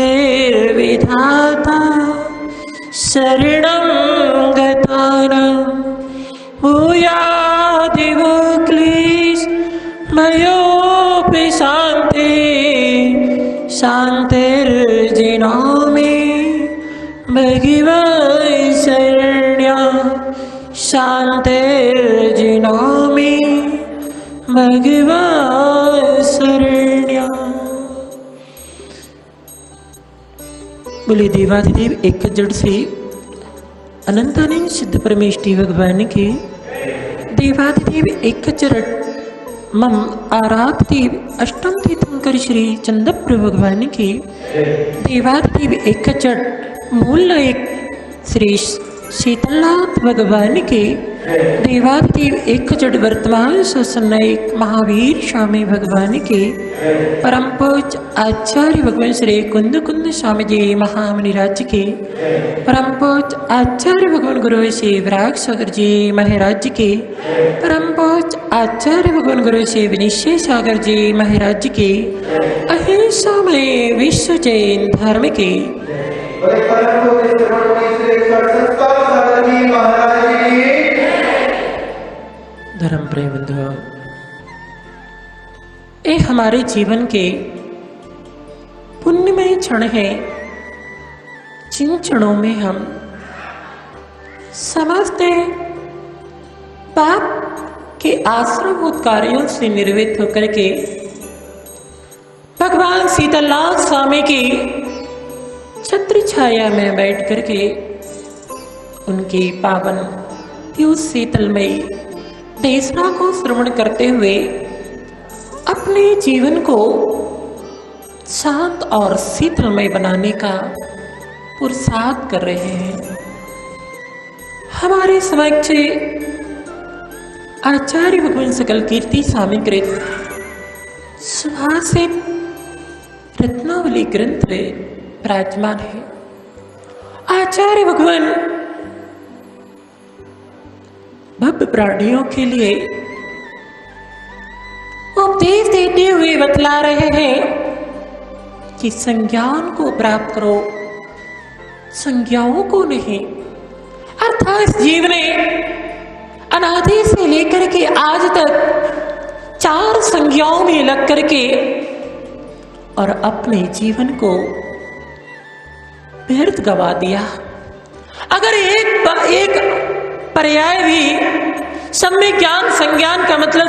शान्तिर्विधाता शरणं गतानां भूयादिव क्लेशमयोऽपि शान्ति शान्तिर्जिनो मे भगिवै शरण्या शान्तिर्जिनो मे भगिवै शरण्या। बोले देवाधिदेव एक जड़ से अनंतानंद सिद्ध परमेष्टि भगवान के देवाधिदेव एक चरण मम आराधदेव अष्टम तीर्थंकर श्री चंदप्र भगवान के देवाधिदेव एक जड़ मूल एक श्री शीतलनाथ भगवान के देवाधिदेव एक जड़ वर्तमान ससनायक महावीर स्वामी भगवान के परम पूज्य आचार्य भगवान श्री कुंद कुंद स्वामी जी महामुनि राज्य के परम पूज्य आचार्य भगवान गुरु श्री विराग सागर जी महाराज के परम पूज्य आचार्य भगवान गुरु श्री विनिश्चय सागर जी महाराज के अहिंसा में विश्व जैन धर्म के धर्म प्रेम बंधुओं, ये हमारे जीवन के पुण्यमय क्षण है जिन क्षणों में हम समस्त पाप के आश्रमभूत कार्यों से निर्वृत्त होकर के भगवान शीतलनाथ स्वामी की छत्र छाया में बैठ करके उनकी पावन पीयूष शीतलमयी देशना को श्रवण करते हुए अपने जीवन को शांत और शीतलमय बनाने का पुरुषार्थ कर रहे हैं। हमारे समक्ष आचार्य भगवान सकल कीर्ति स्वामी कृत सुभाषित रत्नावली ग्रंथ में विराजमान है। आचार्य भगवान भव्य प्राणियों के लिए उपदेश देते हुए बतला रहे हैं कि संज्ञान को प्राप्त करो, संज्ञाओं को नहीं। अर्थात इस जीवन ने अनादि से लेकर के आज तक 4 संज्ञाओं में लग करके और अपने जीवन को व्यर्थ गवा दिया। अगर एक पर्याय भी सम्यक ज्ञान संज्ञान का मतलब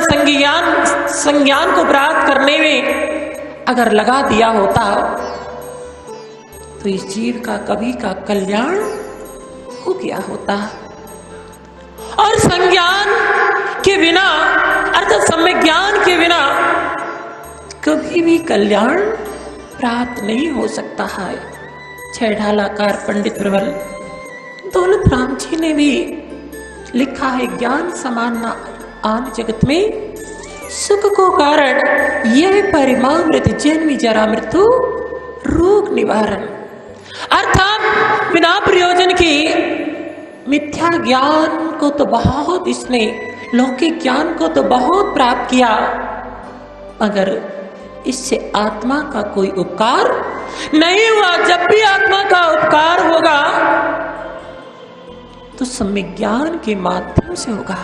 संज्ञान को प्राप्त करने में अगर लगा दिया होता तो इस जीव का कभी का कल्याण हो गया होता। और संज्ञान के बिना अर्थात सम्यक ज्ञान के बिना कभी भी कल्याण प्राप्त नहीं हो सकता है। छेढ़ालाकार पंडित प्रबल दौलत राम जी ने भी लिखा है, ज्ञान समान न आन जगत में सुख को कारण यह परिमामृत जन्म जरा मृत्यु रोग निवारण। अर्थात बिना प्रयोजन मिथ्या ज्ञान को तो बहुत इसने, लौकिक ज्ञान को तो बहुत प्राप्त किया, मगर इससे आत्मा का कोई उपकार नहीं हुआ। जब भी आत्मा का उपकार होगा तो सम्यक ज्ञान के माध्यम से होगा,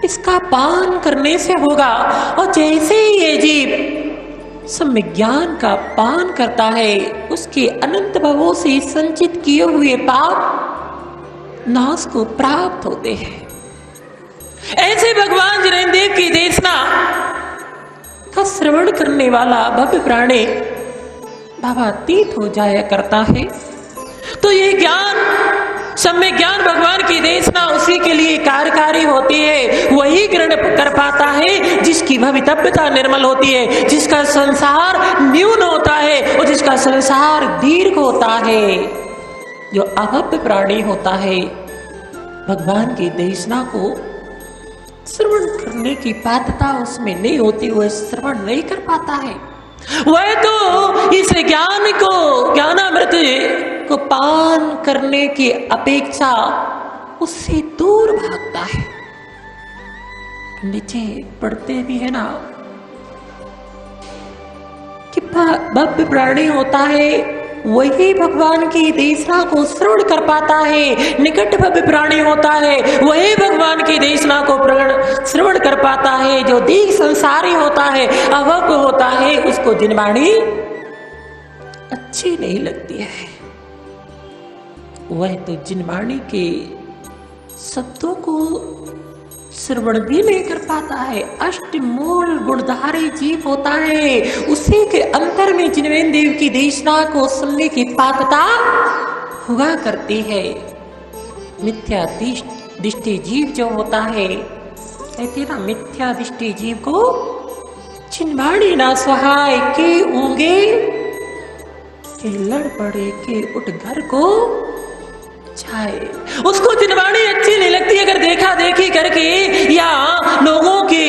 इसका पान करने से होगा। और जैसे ही ये जीव सम्यक ज्ञान का पान करता है, उसके अनंत भवों से संचित किए हुए पाप नाश को प्राप्त होते हैं। ऐसे भगवान जिनेन्द्र देव की देशना का श्रवण करने वाला भव्य प्राणी भावातीत हो जाया करता है। तो ये ज्ञान, सम्यक ज्ञान भगवान की देशना उसी के लिए कार्यकारी होती है। वही ग्रहण कर पाता है जिसकी भवितव्यता निर्मल होती है, जिसका संसार न्यून होता है और जिसका संसार दीर्घ होता है। जो अभव्य प्राणी होता है, भगवान की देशना को श्रवण करने की पात्रता उसमें नहीं होती, वह श्रवण नहीं कर पाता है। वह तो इस ज्ञान को, ज्ञानामृत को पान करने की अपेक्षा उससे दूर भागता है। नीचे पढ़ते भी है ना कि भव्य प्राणी होता है वही भगवान की देशना को श्रवण कर पाता है। निकट भव्य प्राणी होता है वही भगवान की देशना को श्रवण कर पाता है। जो दीर्घ संसारी होता है, अभव्य होता है, उसको जिनवाणी अच्छी नहीं लगती है। वह तो जिनवाणी के शब्दों को श्रवण भी नहीं कर पाता है। अष्टमूल गुणधारी जीव होता है, उसी के अंतर में जिनेन्द्र देव की देशना को सुनने की पात्रता हुआ करती है। मिथ्या दृष्टि जीव जो होता है, कहते ना, मिथ्या दृष्टि जीव को जिनवाणी ना सहाय के ऊंगे के लड़ पड़े के उठ घर को जाए। उसको जिनवाणी अच्छी नहीं लगती। अगर देखा देखी करके या लोगों के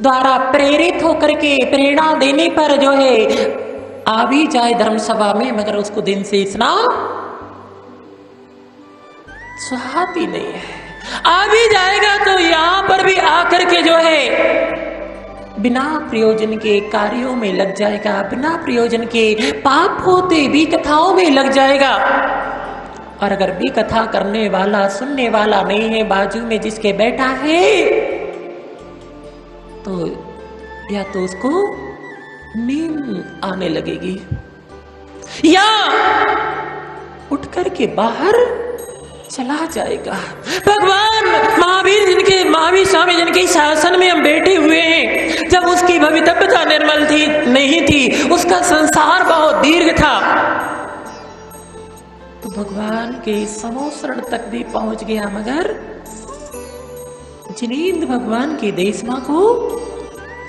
द्वारा प्रेरित होकर के प्रेरणा देने पर जो है आ भी जाए धर्म सभा में, मगर उसको दिन से इतना सुहाती नहीं है। आ भी जाएगा तो यहां पर भी आकर के जो है बिना प्रयोजन के कार्यों में लग जाएगा, बिना प्रयोजन के पाप होते भी कथाओं में लग जाएगा। और अगर भी कथा करने वाला, सुनने वाला नहीं है, बाजू में जिसके बैठा है, तो या तो उसको नींद आने लगेगी या उठ कर के बाहर चला जाएगा। भगवान महावीर स्वामी जिनके शासन में हम बैठे हुए हैं, जब उसकी भवितव्यता निर्मल थी नहीं थी, उसका संसार बहुत दीर्घ था, तो भगवान के समोसरण तक भी पहुंच गया, मगर जिनेन्द्र भगवान की देशना को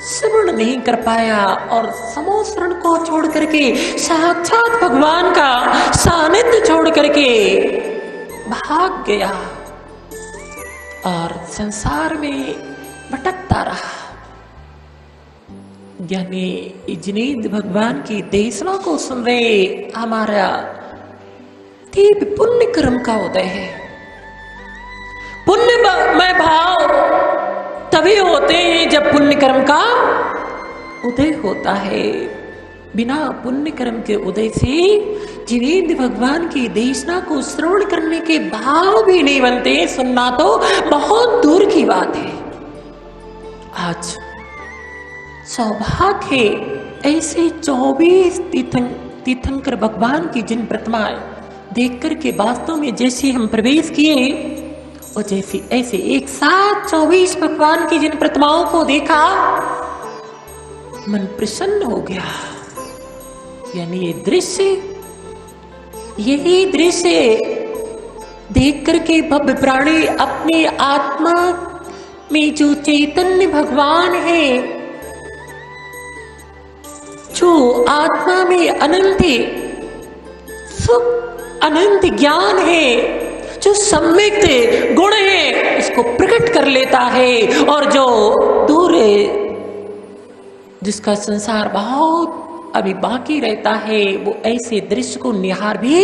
श्रवण नहीं कर पाया और समोसरण को छोड़ करके साक्षात भगवान का सानिध्य छोड़ करके भाग गया और संसार में भटकता रहा। यानी जिनेन्द्र भगवान की देशना को सुन रहे हमारा दिव्य पुण्य कर्म का उदय है। पुण्यमय भाव तभी होते हैं जब पुण्य कर्म का उदय होता है। बिना पुण्य कर्म के उदय से जिनेन्द्र भगवान की देशना को श्रवण करने के भाव भी नहीं बनते। सुनना तो बहुत दूर की बात है। आज सौभाग्य है ऐसे 24 तीर्थंकर भगवान की जिन प्रतिमाएं देख करके वास्तव में जैसे हम प्रवेश किए और जैसे ऐसे एक साथ 24 भगवान की जिन प्रतिमाओं को देखा, मन प्रसन्न हो गया। यानी ये दृश्य, यही दृश्य देख करके भव्य प्राणी अपने आत्मा में जो चैतन्य भगवान है, जो आत्मा में अनंत सुख, अनंत ज्ञान है, जो सम्यक गुण है, इसको प्रकट कर लेता है। और जो दूर है, जिसका संसार बहुत अभी बाकी रहता है, वो ऐसे दृश्य को निहार भी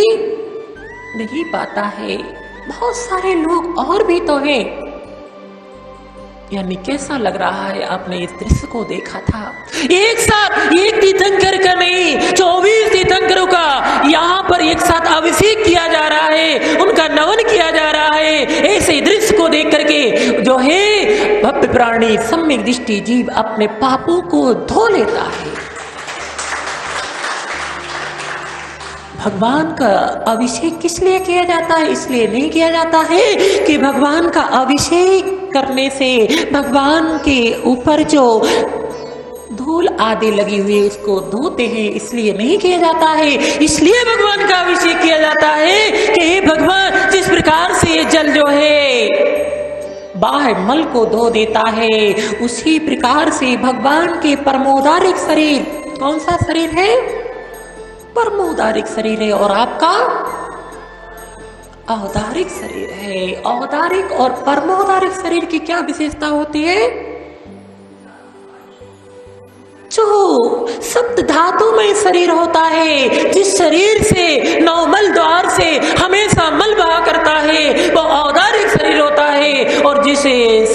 नहीं पाता है। बहुत सारे लोग और भी तो हैं। यानी कैसा लग रहा है, आपने इस दृश्य को देखा था, एक साथ एक तीर्थंकर का नहीं 24 तीर्थंकरों का यहाँ पर एक साथ अभिषेक किया जा रहा है, उनका नमन किया जा रहा है। ऐसे दृश्य को देख करके जो है भव्य प्राणी सम्यक दृष्टि जीव अपने पापों को धो लेता है। भगवान का अभिषेक किस लिए किया जाता है? इसलिए नहीं किया जाता है कि भगवान का अभिषेक करने से भगवान के ऊपर जो धूल आदि लगी हुई है उसको धोते हैं, इसलिए नहीं किया जाता है। इसलिए भगवान का अभिषेक किया जाता है कि हे भगवान, जिस प्रकार से ये जल जो है बाहर मल को धो देता है, उसी प्रकार से भगवान के परमोदारिक शरीर, कौन सा शरीर है? परमोदारिक शरीर है, और आपका औदारिक शरीर है। औदारिक और परमोदारिक शरीर की क्या विशेषता होती है? जो सप्त धातु में शरीर होता है, जिस शरीर से नौमल द्वार से हमेशा मल बहा करता है, वो औदारिक शरीर होता है। और जिस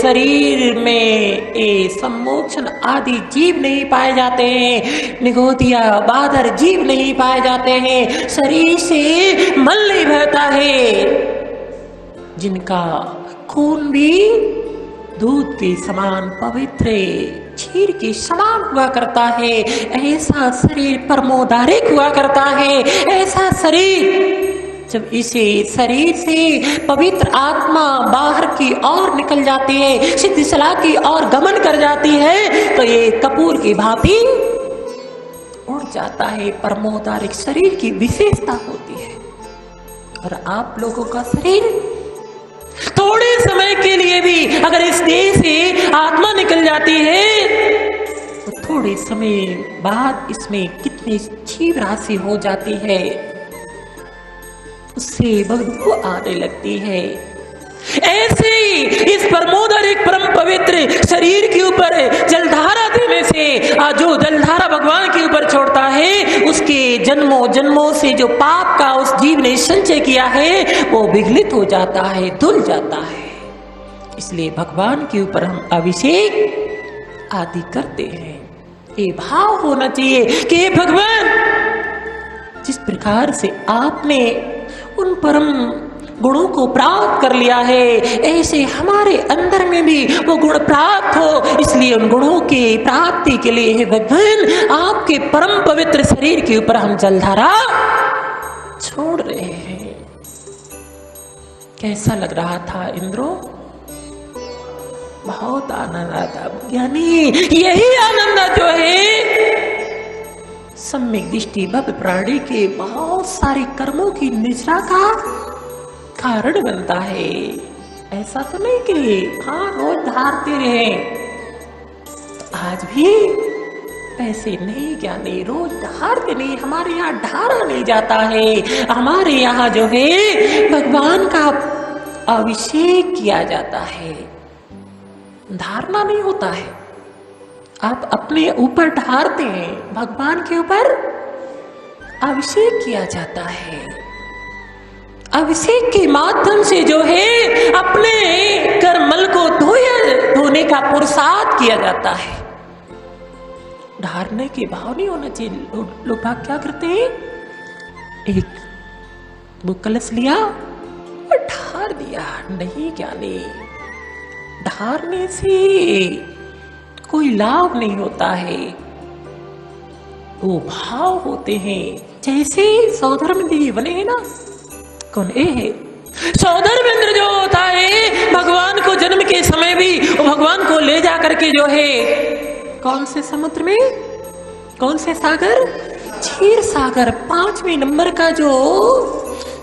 शरीर में सम्मोक्षण आदि जीव नहीं पाए जाते हैं, निगोदिया बादर जीव नहीं पाए जाते हैं, शरीर से मल नहीं बहता है, जिनका खून भी दूध के समान पवित्र क्षीर के समान हुआ करता है, ऐसा शरीर परमोदारिक हुआ करता है। ऐसा शरीर जब इसे शरीर से पवित्र आत्मा बाहर की ओर निकल जाती है, सिद्धिशला की ओर गमन कर जाती है, तो ये कपूर की भांति उड़ जाता है। परमोदारिक शरीर की विशेषता होती है। और आप लोगों का शरीर थोड़े समय के लिए भी अगर इस देह से आत्मा निकल जाती है, तो थोड़े समय बाद इसमें कितनी जीव राशि हो जाती है, उससे बदबू आने लगती है। ऐसे ही इस परमोदारिक परम पवित्र शरीर के ऊपर जलधारा देने से जो जलधारा भगवान के ऊपर छोड़ता है, उसके जन्मों जन्मों से जो पाप का उस जीव ने संचय किया है वो विगलित हो जाता है, धुल जाता है। इसलिए भगवान के ऊपर हम अभिषेक आदि करते हैं। ये भाव होना चाहिए कि भगवान, जिस प्रकार से आपने उन परम गुणों को प्राप्त कर लिया है, ऐसे हमारे अंदर में भी वो गुण प्राप्त हो। इसलिए उन गुणों की प्राप्ति के लिए हे भगवान, आपके परम पवित्र शरीर के ऊपर हम जलधारा छोड़ रहे हैं। कैसा लग रहा था इंद्रो? बहुत आनंद आता। यानी यही आनंद जो है सम्यक दृष्टि भव्य प्राणी के बहुत सारे कर्मों की निजरा का कारण बनता है। ऐसा तो नहीं कि हाँ रोज धारते रहे, आज भी पैसे नहीं क्या नहीं, रोज धारते नहीं, हमारे यहाँ ढारा नहीं जाता है। हमारे यहाँ जो है भगवान का अभिषेक किया जाता है, धारना नहीं होता है। आप अपने ऊपर ढारते हैं, भगवान के ऊपर अभिषेक किया जाता है। अभिषेक के माध्यम से जो है अपने कर्मल को धोने का पुरुषार्थ किया जाता है। ढारने के भाव नहीं होना चाहिए। लोग भाग क्या करते हैं, एक वो कलश लिया और ढार दिया। नहीं क्या नहीं, ढारने से कोई लाभ नहीं होता है। वो भाव होते हैं, जैसे सौधर्मेंद्र बने हैं ना, कौन ए है सौधर्मेंद्र जो होता है, भगवान को जन्म के समय भी वो भगवान को ले जा करके जो है कौन से समुद्र में, कौन से सागर, क्षीर सागर, 5वें नंबर का जो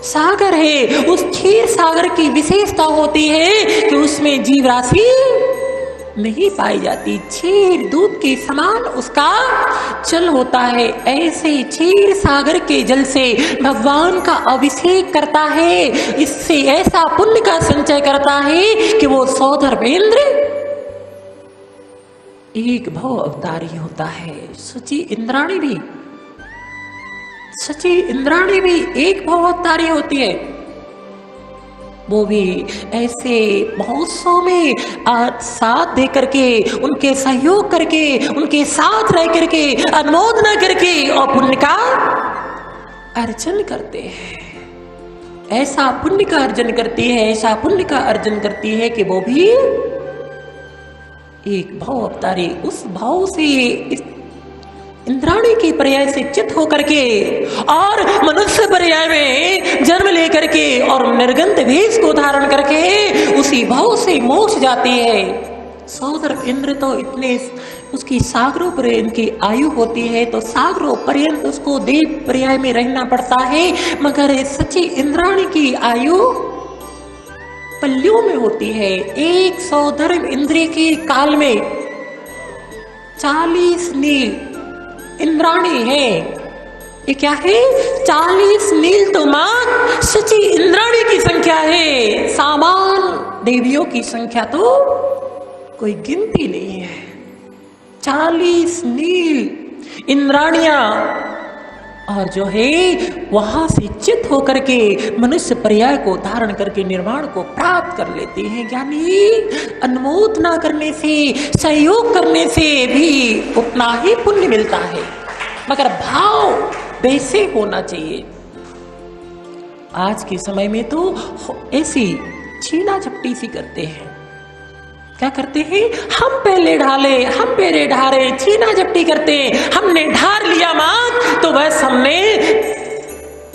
सागर है, उस क्षीर सागर की विशेषता होती है कि उसमें जीव राशि नहीं पाई जाती। क्षीर दूध के समान उसका जल होता है। ऐसे क्षीर सागर के जल से भगवान का अभिषेक करता है, इससे ऐसा पुण्य का संचय करता है कि वो सौधर्मेंद्र एक भव अवतारी होता है। सची इंद्राणी भी एक भव अवतारी होती है। वो भी ऐसे महोत्सव में साथ दे करके, उनके सहयोग करके, उनके साथ रह करके, अनुमोदना करके और पुण्य का अर्जन करते हैं। ऐसा पुण्य का अर्जन करती है, ऐसा पुण्य का अर्जन करती है कि वो भी एक भाव अवतारी, उस भाव से इंद्राणी के पर्याय से चित होकर के और मनुष्य पर्याय में जन्म लेकर के और निर्गंध वेश को धारण करके उसी भाव से मोक्ष जाती है। सौदर इंद्र तो इतने उसकी सागरों पर्यंत की आयु होती है, तो सागरों पर्यंत उसको देव पर्याय में रहना पड़ता है, मगर सच्ची इंद्राणी की आयु पल्लियों में होती है। 100 धर्म इंद्रिय के काल में 40 नील इंद्राणी है। ये क्या है? 40 नील तो मां सच्ची इंद्राणी की संख्या है। सामान देवियों की संख्या तो कोई गिनती नहीं है। 40 नील इंद्राणियां और जो है वहां से चित होकर के मनुष्य पर्याय को धारण करके निर्वाण को प्राप्त कर लेते हैं। यानी अनुमोदना करने से, सहयोग करने से भी उतना ही पुण्य मिलता है, मगर भाव वैसे होना चाहिए। आज के समय में तो ऐसी छीना झपटी सी करते हैं। क्या करते हैं? हम पहले ढाले, हम पहले ढारे, छीना झपटी करते हैं। हमने ढार लिया मां तो बस हमने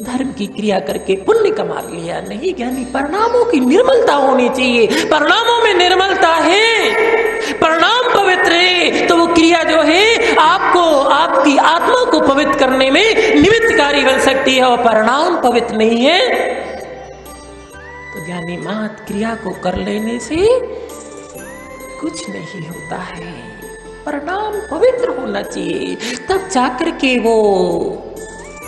धर्म की क्रिया करके पुण्य कमा लिया। नहीं ज्ञानी, परिणामों की निर्मलता होनी चाहिए। परिणामों में निर्मलता है, परिणाम पवित्र है, तो वो क्रिया जो है आपको, आपकी आत्मा को पवित्र करने में निमित्तकारी बन सकती है। और परिणाम पवित्र नहीं है तो ज्ञानी मात क्रिया को कर लेने से कुछ नहीं होता है। परिणाम पवित्र होना चाहिए, तब जाकर के वो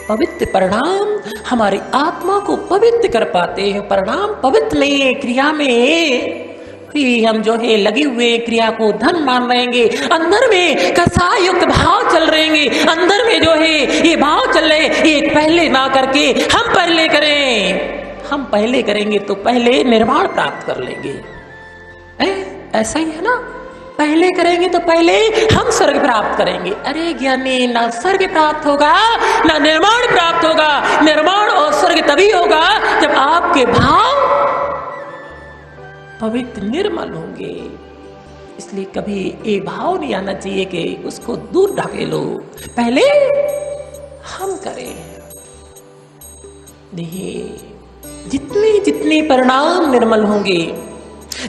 पवित्र परिणाम हमारी आत्मा को पवित्र कर पाते हैं। परिणाम पवित्र नहीं है, क्रिया में ही हम जो है लगे हुए क्रिया को धन मान रहेंगे, अंदर में कसाय युक्त भाव चल रहेंगे, अंदर में जो है ये भाव चल रहे, ये पहले ना करके हम पहले करें। हम पहले करेंगे तो पहले निर्वाण प्राप्त कर लेंगे। ऐसा ही है ना? पहले करेंगे तो पहले हम स्वर्ग प्राप्त करेंगे। अरे ज्ञानी, ना स्वर्ग प्राप्त होगा ना निर्माण प्राप्त होगा। निर्माण और स्वर्ग तभी होगा जब आपके भाव पवित्र निर्मल होंगे। इसलिए कभी ये भाव नहीं आना चाहिए कि उसको दूर ढकेलो, पहले हम करें। नहीं, जितने जितने परिणाम निर्मल होंगे,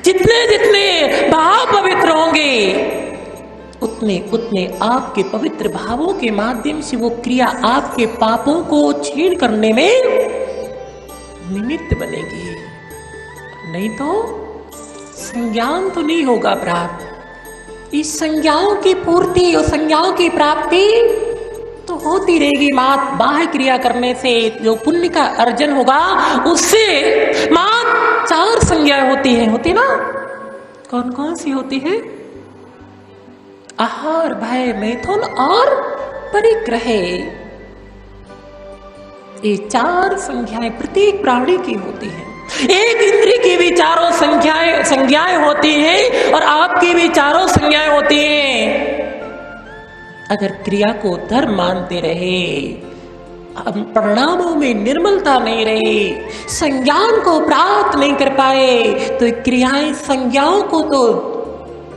जितने जितने भाव पवित्र होंगे, उतने उतने आपके पवित्र भावों के माध्यम से वो क्रिया आपके पापों को छीन करने में निमित्त बनेगी। नहीं तो संज्ञान तो नहीं होगा प्राप्त। इस संज्ञाओं की पूर्ति और संज्ञाओं की प्राप्ति तो होती रहेगी। मात बाह्य क्रिया करने से जो पुण्य का अर्जन होगा, उससे मात 4 संज्ञाएं होती हैं, होती ना? कौन कौन सी होती है? आहार, भय, मैथुन और परिग्रह। ये 4 संज्ञाएं प्रत्येक प्राणी की होती हैं। एक इंद्रिय की भी 4 संज्ञाएं होती हैं और आपकी भी 4 संज्ञाएं होती हैं। अगर क्रिया को धर्म मानते रहे, परिणामों में निर्मलता नहीं रही, संज्ञान को प्राप्त नहीं कर पाए, तो क्रियाएं संज्ञाओं को तो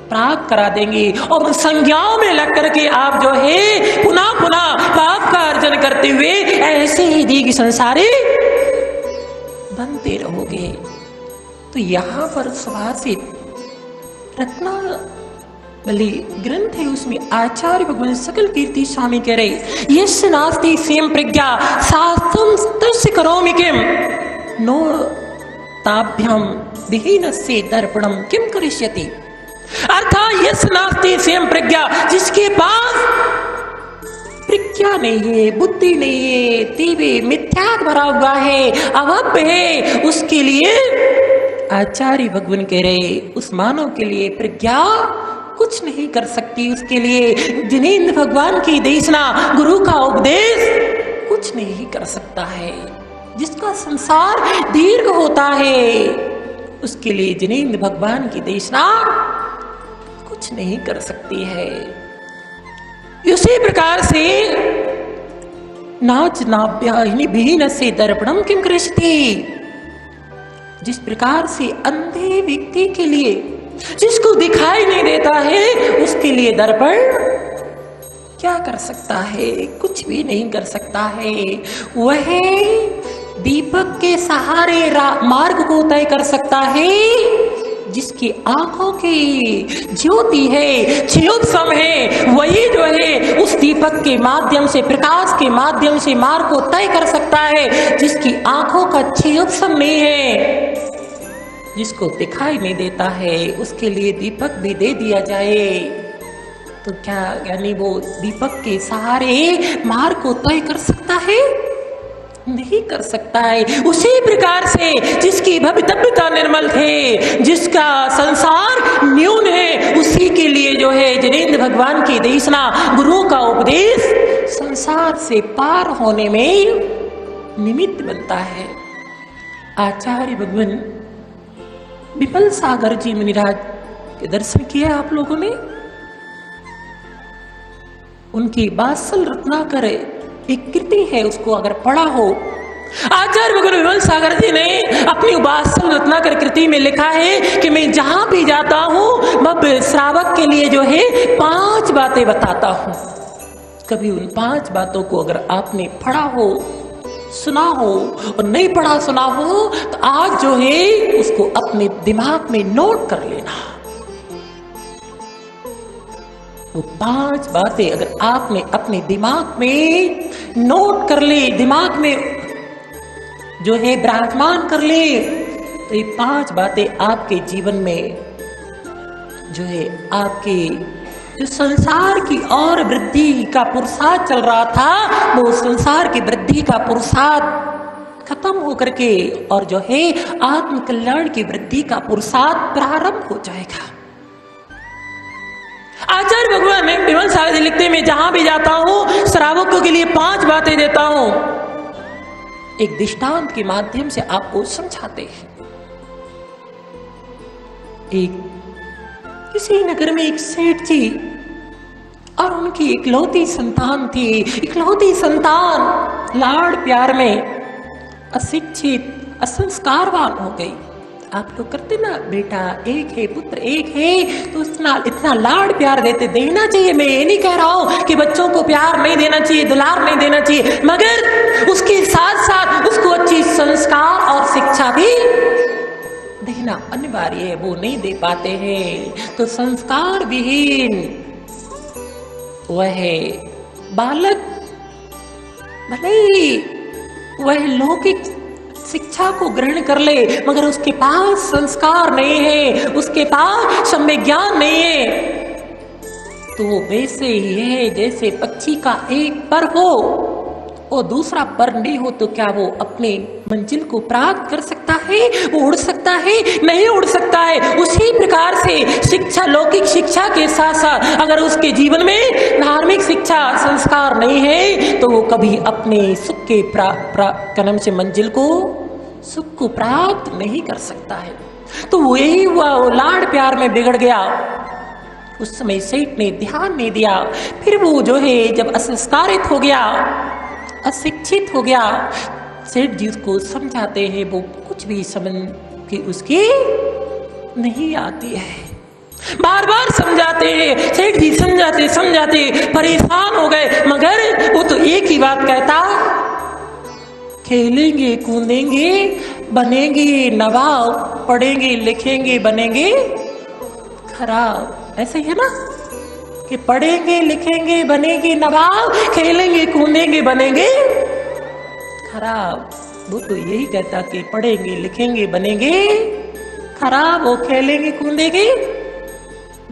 प्राप्त करा देंगी और उन संज्ञाओं में लग करके आप जो है पुनः पुनः पाप का अर्जन करते हुए ऐसे ही दीर्घ संसारी बनते रहोगे। तो यहाँ पर सुभाषित रत्नावली ग्रंथ है, उसमें आचार्य भगवान सकल कीर्ति स्वामी कह रहे, यस्य नास्ति स्वयं प्रज्ञा शास्त्रं तस्य करोमि किम, नो ताभ्याम विहीनस्य दर्पणम किम करिष्यति। अर्थात यस्य नास्ति स्वयं प्रज्ञा, जिसके पास प्रज्ञा नहीं है, बुद्धि नहीं है, तीव्र मिथ्या भरा हुआ है, अभव्य है, उसके लिए आचार्य भगवान कह रहे उस मानव के लिए प्रज्ञा कुछ नहीं कर सकती। उसके लिए जिनेंद्र भगवान की देशना, गुरु का उपदेश कुछ नहीं कर सकता है। जिसका संसार दीर्घ होता है उसके लिए जिनेंद्र भगवान की देशना कुछ नहीं कर सकती है। उसी प्रकार से नाच नाभ्याहिनी विहीन से दर्पणम किम कृष्यति, जिस प्रकार से अंधे व्यक्ति के लिए, जिसको दिखाई नहीं देता है, उसके लिए दर्पण क्या कर सकता है? कुछ भी नहीं कर सकता है। वह दीपक के सहारे मार्ग को तय कर सकता है, जिसकी आंखों की ज्योति है, क्षयोत्सम है, वही जो है उस दीपक के माध्यम से, प्रकाश के माध्यम से मार्ग को तय कर सकता है। जिसकी आंखों का क्षयोत्सम नहीं है, जिसको दिखाई नहीं देता है, उसके लिए दीपक भी दे दिया जाए तो क्या यानी वो दीपक के सहारे मार्ग को तय कर सकता है? नहीं कर सकता है। उसी प्रकार से जिसकी भवितव्यता निर्मल थे, जिसका संसार न्यून है, उसी के लिए जो है जिनेंद्र भगवान की देशना, गुरुओं का उपदेश संसार से पार होने में निमित्त बनता है। आचार्य भगवान विमल सागर जी मुनिराज के दर्शन किए आप लोगों ने? उनकी वात्सल रत्नाकर एक कृति है, उसको अगर पढ़ा हो, आचार्य भगवान विमल सागर जी ने अपनी वात्सल रत्नाकर कृति में लिखा है कि मैं जहां भी जाता हूं मैं श्रावक के लिए जो है 5 बातें बताता हूं। कभी उन 5 बातों को अगर आपने पढ़ा हो, सुना हो और नहीं पढ़ा सुना हो तो आज जो है उसको अपने दिमाग में नोट कर लेना। वो 5 बातें अगर आपने अपने दिमाग में नोट कर ले, दिमाग में जो है विराजमान कर ले, तो ये 5 बातें आपके जीवन में जो है आपके जो संसार की और वृद्धि का पुरुषार्थ चल रहा था, वो संसार की वृद्धि का पुरुषार्थ खत्म होकर के और जो है आत्म कल्याण की वृद्धि का पुरुषार्थ प्रारंभ हो जाएगा। आचार्य भगवान में विमल सागर जी लिखते, मैं जहां भी जाता हूं श्रावकों के लिए 5 बातें देता हूं। एक दृष्टांत के माध्यम से आपको समझाते हैं। एक किसी नगर में एक सेठ जी और उनकी इकलौती संतान थी। इकलौती संतान लाड़ प्यार में अशिक्षित, असंस्कारवान हो गई। आप लोग करते ना, बेटा एक है, पुत्र एक है, तो इतना लाड़ प्यार देना चाहिए। मैं ये नहीं कह रहा हूं कि बच्चों को प्यार नहीं देना चाहिए, दुलार नहीं देना चाहिए, मगर उसके साथ साथ उसको अच्छी संस्कार और शिक्षा भी देना अनिवार्य है। वो नहीं दे पाते हैं तो संस्कार विहीन वह बालक भले वह लौकिक शिक्षा को ग्रहण कर ले, मगर उसके पास संस्कार नहीं है, उसके पास सम्य ज्ञान नहीं है, तो वो वैसे ही है जैसे पक्षी का एक पर हो और दूसरा पर नहीं हो, तो क्या वो अपने मंजिल को प्राप्त कर सकता है? वो उड़ सकता है? नहीं उड़ सकता है। उसी प्रकार से शिक्षा, लौकिक शिक्षा के साथ साथ अगर उसके जीवन में धार्मिक शिक्षा, संस्कार नहीं है, तो वो कभी अपने सुख के कदम से मंजिल को, सुख को प्राप्त नहीं कर सकता है। तो वो यही हुआ, वो लाड़ प्यार में बिगड़ गया। उस समय सेठ ने ध्यान नहीं दिया। फिर वो जो है जब असंस्कारित हो गया, अशिक्षित हो गया, सेठ जी उसको समझाते हैं, वो कुछ भी समझ के उसकी नहीं आती है। बार बार समझाते हैं, सेठ जी समझाते समझाते परेशान हो गए, मगर वो तो एक ही बात कहता, खेलेंगे कूदेंगे बनेंगे नवाब, पढ़ेंगे लिखेंगे बनेंगे खराब। ऐसे ही है ना कि पढ़ेंगे लिखेंगे बनेंगे नवाब, खेलेंगे कूदेंगे बनेंगे खराब। वो तो यही कहता कि पढ़ेंगे लिखेंगे बनेंगे खराब, वो खेलेंगे कूदेंगे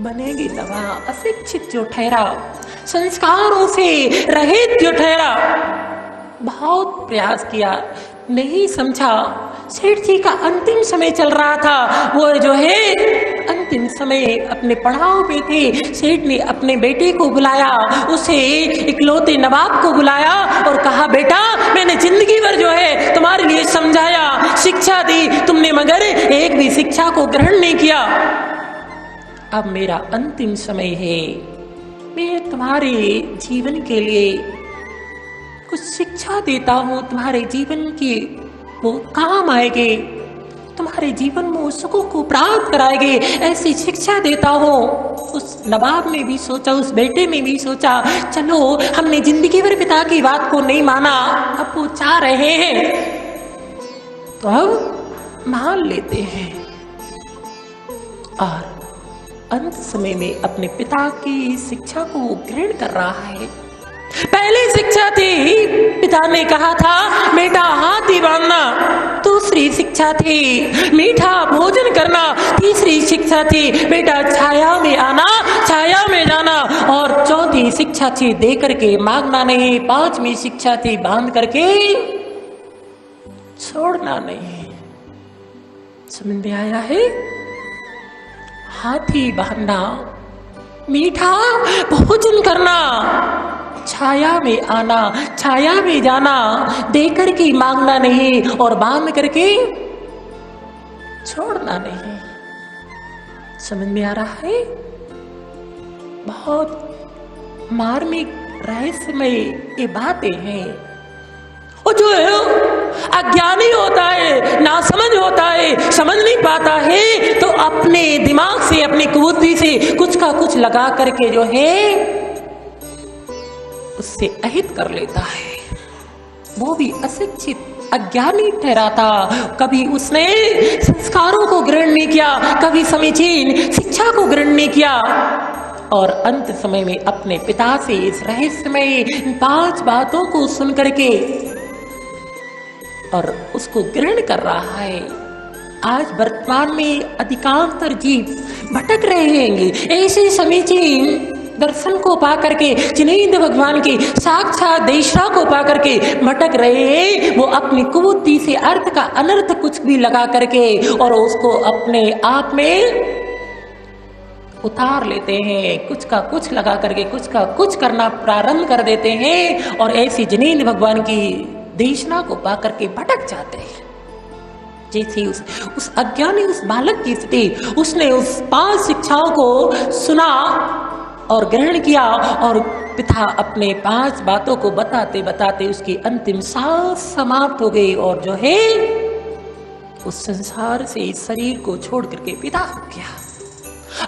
बनेंगे नवाब। अशिक्षित जो ठहरा, संस्कारों से रहित जो ठहरा, बहुत प्रयास किया, नहीं समझा। सेठ जी का अंतिम समय चल रहा था, वो जो है अंतिम समय अपने पड़ाव पे थे। सेठ ने अपने बेटे को बुलाया, उसे इकलौते नवाब को बुलाया और कहा, बेटा मैंने जिंदगी भर जो है तुम्हारे लिए समझाया, शिक्षा दी तुमने, मगर एक भी शिक्षा को ग्रहण नहीं किया। अब मेरा अंतिम समय है, मैं तुम्हारे जीवन के लिए कुछ शिक्षा देता हूँ, तुम्हारे जीवन के वो काम आएंगे, तुम्हारे जीवन में सुखों को प्राप्त कराएंगे, ऐसी शिक्षा देता हूँ। उस नवाब ने भी सोचा, उस बेटे ने भी सोचा, चलो हमने जिंदगी भर पिता की बात को नहीं माना, अब वो चाह रहे हैं तो अब मान लेते हैं। और अंत समय में अपने पिता की शिक्षा को ग्रहण कर रहा है। पहली शिक्षा थी, पिता ने कहा था बेटा हाथी बांधना, दूसरी शिक्षा थी मीठा भोजन करना, तीसरी शिक्षा थी बेटा छाया में आना, छाया में जाना, और चौथी शिक्षा थी दे करके मांगना नहीं, पांचवी शिक्षा थी बांध करके छोड़ना नहीं। समझ में आया है? हाथी बांधना, मीठा भोजन करना, छाया में आना, छाया में जाना, देकर के मांगना नहीं और बांध करके छोड़ना नहीं। समझ में आ रहा है? बहुत मार्मिक रहस्यमय ये बातें हैं। और जो अज्ञानी होता है, ना समझ होता है, समझ नहीं पाता है, तो अपने दिमाग से, अपनी कुबुद्धि से कुछ का कुछ लगा करके जो है उससे अहित कर लेता है। वो भी अशिक्षित अज्ञानी ठहराता, कभी उसने संस्कारों को ग्रहण नहीं किया, कभी समीचीन शिक्षा को ग्रहण नहीं किया, और अंत समय में अपने पिता से इस रहस्यमय 5 बातों को सुन करके और उसको ग्रहण कर रहा है। आज वर्तमान में अधिकांश जीव भटक रहे हैं, ऐसे समीचीन दर्शन को पा करके, जिनेंद्र भगवान के साक्षात देशरा को पा करके भटक रहे हैं। वो अपनी कुबुद्धि से अर्थ का अनर्थ कुछ भी लगा करके और उसको अपने आप में उतार लेते हैं, कुछ का कुछ लगा करके कुछ का कुछ करना प्रारंभ कर देते हैं, और ऐसी जिनेंद्र भगवान की देशना को पा करके भटक जाते हैं। जैसे उस अज्ञानी उस बालक की स्थिति, उसने उस 5 शिक्षाओं को सुना और ग्रहण किया, और पिता अपने 5 बातों को बताते बताते उसकी अंतिम सांस समाप्त हो गई, और जो है उस संसार से इस शरीर को छोड़ करके विदा हो गया।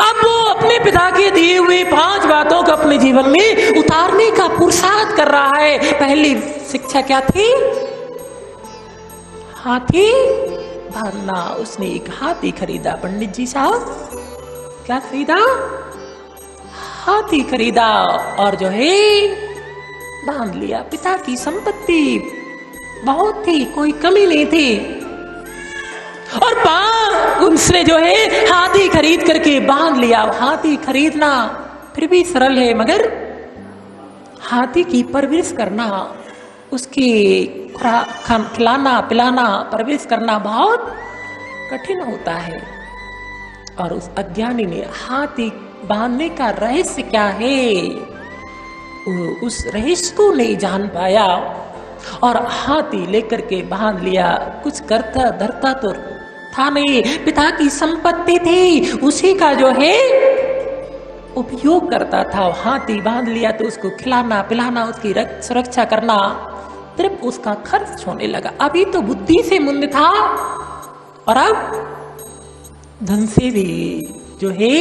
अब वो अपने पिता के दिए हुए 5 बातों को अपने जीवन में उतारने का पुरुषार्थ कर रहा है। पहली शिक्षा क्या थी? हाथी बांधना। उसने एक हाथी खरीदा। पंडित जी साहब, क्या खरीदा? हाथी खरीदा, और जो है बांध लिया। पिता की संपत्ति बहुत थी, कोई कमी नहीं थी, और उसने जो है हाथी खरीद करके बांध लिया। हाथी खरीदना फिर भी सरल है, मगर हाथी की परवरिश करना, उसकी खिलाना पिलाना परवरिश करना बहुत कठिन होता है। और उस अज्ञानी ने हाथी बांधने का रहस्य क्या है, उस रहस्य को नहीं जान पाया, और हाथी लेकर के बांध लिया। कुछ करता धरता तो था नहीं, पिता की संपत्ति थी, उसी का जो है उपयोग करता था। हाथी बांध लिया तो उसको खिलाना पिलाना, उसकी सुरक्षा करना, सिर्फ उसका खर्च होने लगा। अभी तो बुद्धि से मुंद था, और अब धन से भी जो है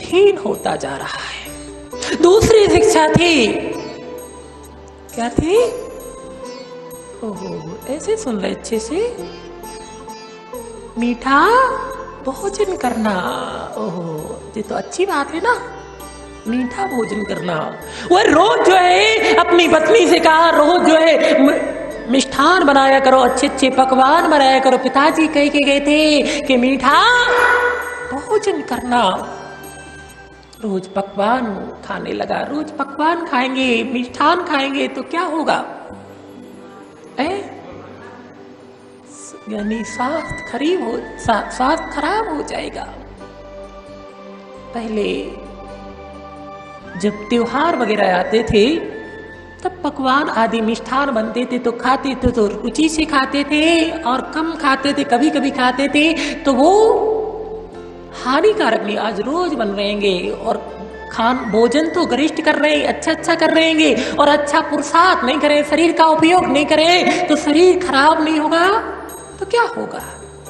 हीन होता जा रहा है। दूसरी शिक्षा थी, क्या थी? ओहो, ऐसे सुन रहे अच्छे से, मीठा भोजन करना। ओहो, ये तो अच्छी बात है ना, मीठा भोजन करना। वह रोज जो है अपनी पत्नी से कहा, रोज जो है मिष्ठान बनाया करो, अच्छे अच्छे पकवान बनाया करो। पिताजी कह के गए थे कि मीठा भोजन करना। रोज पकवान खाने लगा। रोज पकवान खाएंगे, मिष्ठान खाएंगे तो क्या होगा? यानी स्वास्थ्य खराब हो जाएगा। पहले जब त्योहार वगैरह आते थे तब पकवान आदि मिष्ठान बनते थे तो खाते थे तो रुचि से खाते थे, और कम खाते थे, कभी कभी खाते थे तो वो हानिकारक नहीं। आज रोज बन रहेंगे और भोजन तो गरिष्ठ कर रहे हैं, अच्छा कर रहेंगे, और अच्छा पुरुषार्थ नहीं करें, शरीर का उपयोग नहीं करें तो शरीर खराब नहीं होगा तो क्या होगा।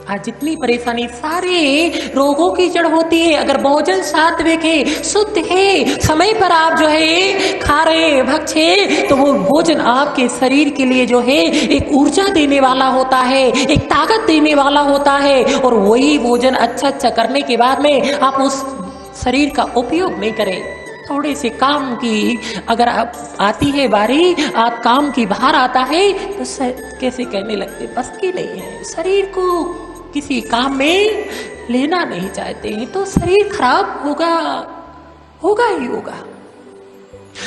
आज जितनी परेशानी, सारे रोगों की जड़ होती है। अगर भोजन सात्विक है, शुद्ध है, समय पर आप जो है खा रहे भक्षे, तो वो भोजन आपके शरीर के लिए जो है एक ऊर्जा देने वाला होता है, एक ताकत देने वाला होता है। और वही भोजन अच्छा करने के बाद में आप उस शरीर का उपयोग नहीं करें, थोड़े से काम की अगर आप आती है बारी, आप काम की बाहर आता है तो कैसे कहने लगते, बस की नहीं है, शरीर को किसी काम में लेना नहीं चाहते हैं तो शरीर खराब होगा ही होगा।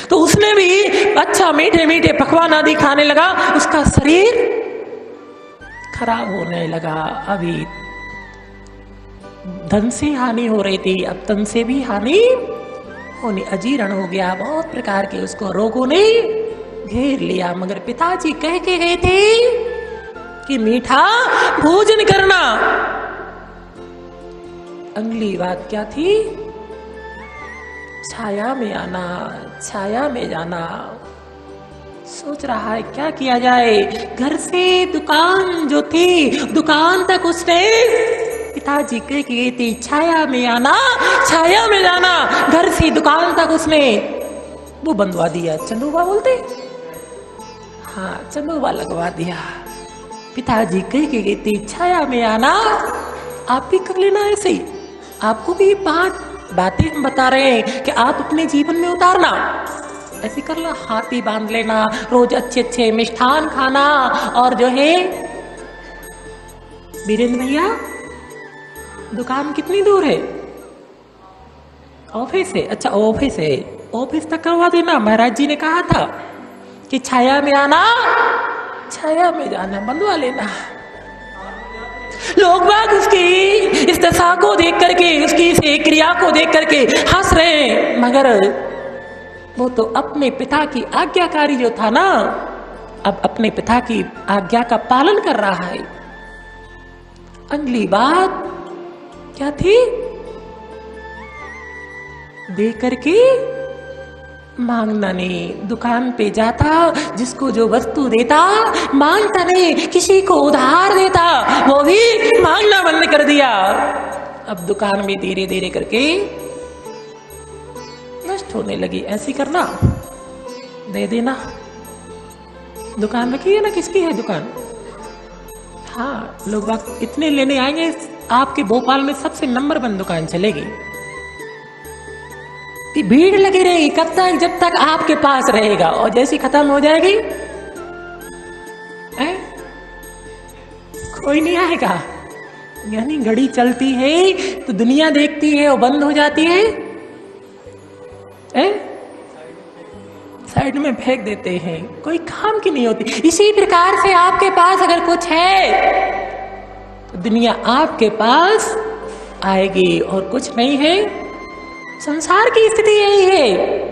तो उसने भी अच्छा मीठे मीठे पकवान आदि खाने लगा, उसका शरीर खराब होने लगा। अभी धन से हानि हो रही थी, अब तन से भी हानि होने, अजीर्ण हो गया, बहुत प्रकार के उसको रोगों ने घेर लिया। मगर पिताजी कह के गए थे कि मीठा भोजन करना। अगली बात क्या थी, छाया में आना, छाया में जाना। सोच रहा है क्या किया जाए, घर से दुकान जो थी, दुकान तक उसने पिताजी कह के थी छाया में आना, छाया में जाना। घर से दुकान तक उसने वो बंधवा दिया, चंदूबा बोलते, हाँ चंदूबा लगवा दिया। पिताजी कह के गए थे छाया में आना, आप भी कर लेना ऐसे ही। आपको भी 5 बातें हम बता रहे हैं कि आप अपने जीवन में उतारना, ऐसे कर लो, हाथी बांध लेना, रोज अच्छे मिष्ठान खाना, और जो है वीरेंद्र भैया दुकान कितनी दूर है ऑफिस से? अच्छा ऑफिस है, ऑफिस तक करवा देना। महाराज जी ने कहा था कि छाया में आना, छाया में जाना, बंधवा लेना। लोग बाग उसकी इस दशा को देख करके, उसकी इस क्रिया को देख करके हंस रहे हैं, मगर वो तो अपने पिता की आज्ञाकारी जो था ना, अब अपने पिता की आज्ञा का पालन कर रहा है। अगली बात क्या थी, दे करके मांगना नहीं। दुकान पे जाता, जिसको जो वस्तु देता मांगता नहीं, किसी को उधार देता, वो भी मांगना बंद कर दिया। अब दुकान में धीरे धीरे करके नष्ट होने लगी। ऐसी करना, दे देना, दुकान रखी है ना, किसकी है दुकान? हाँ, लोग बात इतने लेने आएंगे, आपके भोपाल में सबसे नंबर 1 दुकान चलेगी। भीड़ लगी रहेगी कब तक, जब तक आपके पास रहेगा, और जैसी खत्म हो जाएगी कोई नहीं आएगा। यानी घड़ी चलती है तो दुनिया देखती है और बंद हो जाती है, साइड में फेंक देते हैं, कोई काम की नहीं होती। इसी प्रकार से आपके पास अगर कुछ है तो दुनिया आपके पास आएगी, और कुछ नहीं है, संसार की स्थिति यही है,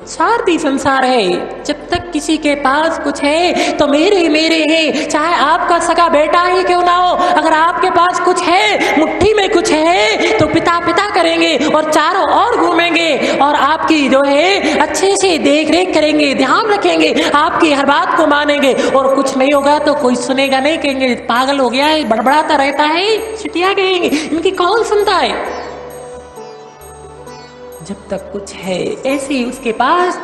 स्वार्थी संसार है। जब तक किसी के पास कुछ है तो मेरे है, चाहे आपका सगा बेटा ही क्यों ना हो, अगर आपके पास कुछ है, मुट्ठी में कुछ है, तो पिता पिता करेंगे और चारों ओर घूमेंगे, और आपकी जो है अच्छे से देख रेख करेंगे, ध्यान रखेंगे, आपकी हर बात को मानेंगे। और कुछ नहीं होगा तो कोई सुनेगा नहीं, कहेंगे पागल हो गया है, बड़बड़ाता रहता है, छिटिया कहेंगे, इनकी कौन सुनता है। जब तक कुछ है, ऐसे ही उसके पास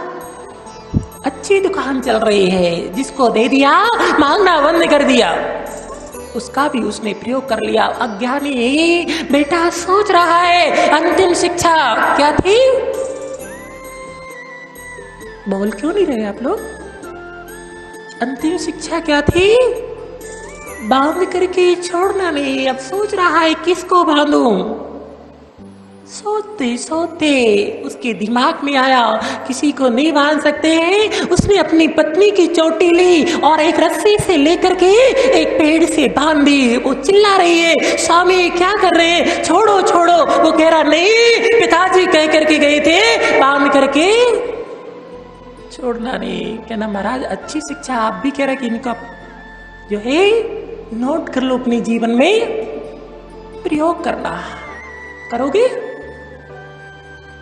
अच्छी दुकान चल रही है, जिसको दे दिया मांगना बंद कर दिया, उसका भी उसने प्रयोग कर लिया। अज्ञानी बेटा सोच रहा है अंतिम शिक्षा क्या थी, बोल क्यों नहीं रहे आप लोग? अंतिम शिक्षा क्या थी? बांध करके छोड़ना नहीं। अब सोच रहा है किसको बांधूं, सोते सोते उसके दिमाग में आया किसी को नहीं बांध सकते हैं। उसने अपनी पत्नी की चोटी ली और एक रस्सी से लेकर के एक पेड़ से बांध दी। वो चिल्ला रही है, स्वामी क्या कर रहे हैं, छोड़ो छोड़ो। वो कह रहा नहीं, पिताजी कह करके गए थे बांध करके छोड़ना नहीं। कहना महाराज अच्छी शिक्षा आप भी कह रहे कि इनका जो है नोट कर लो, अपने जीवन में प्रयोग करना। करोगे?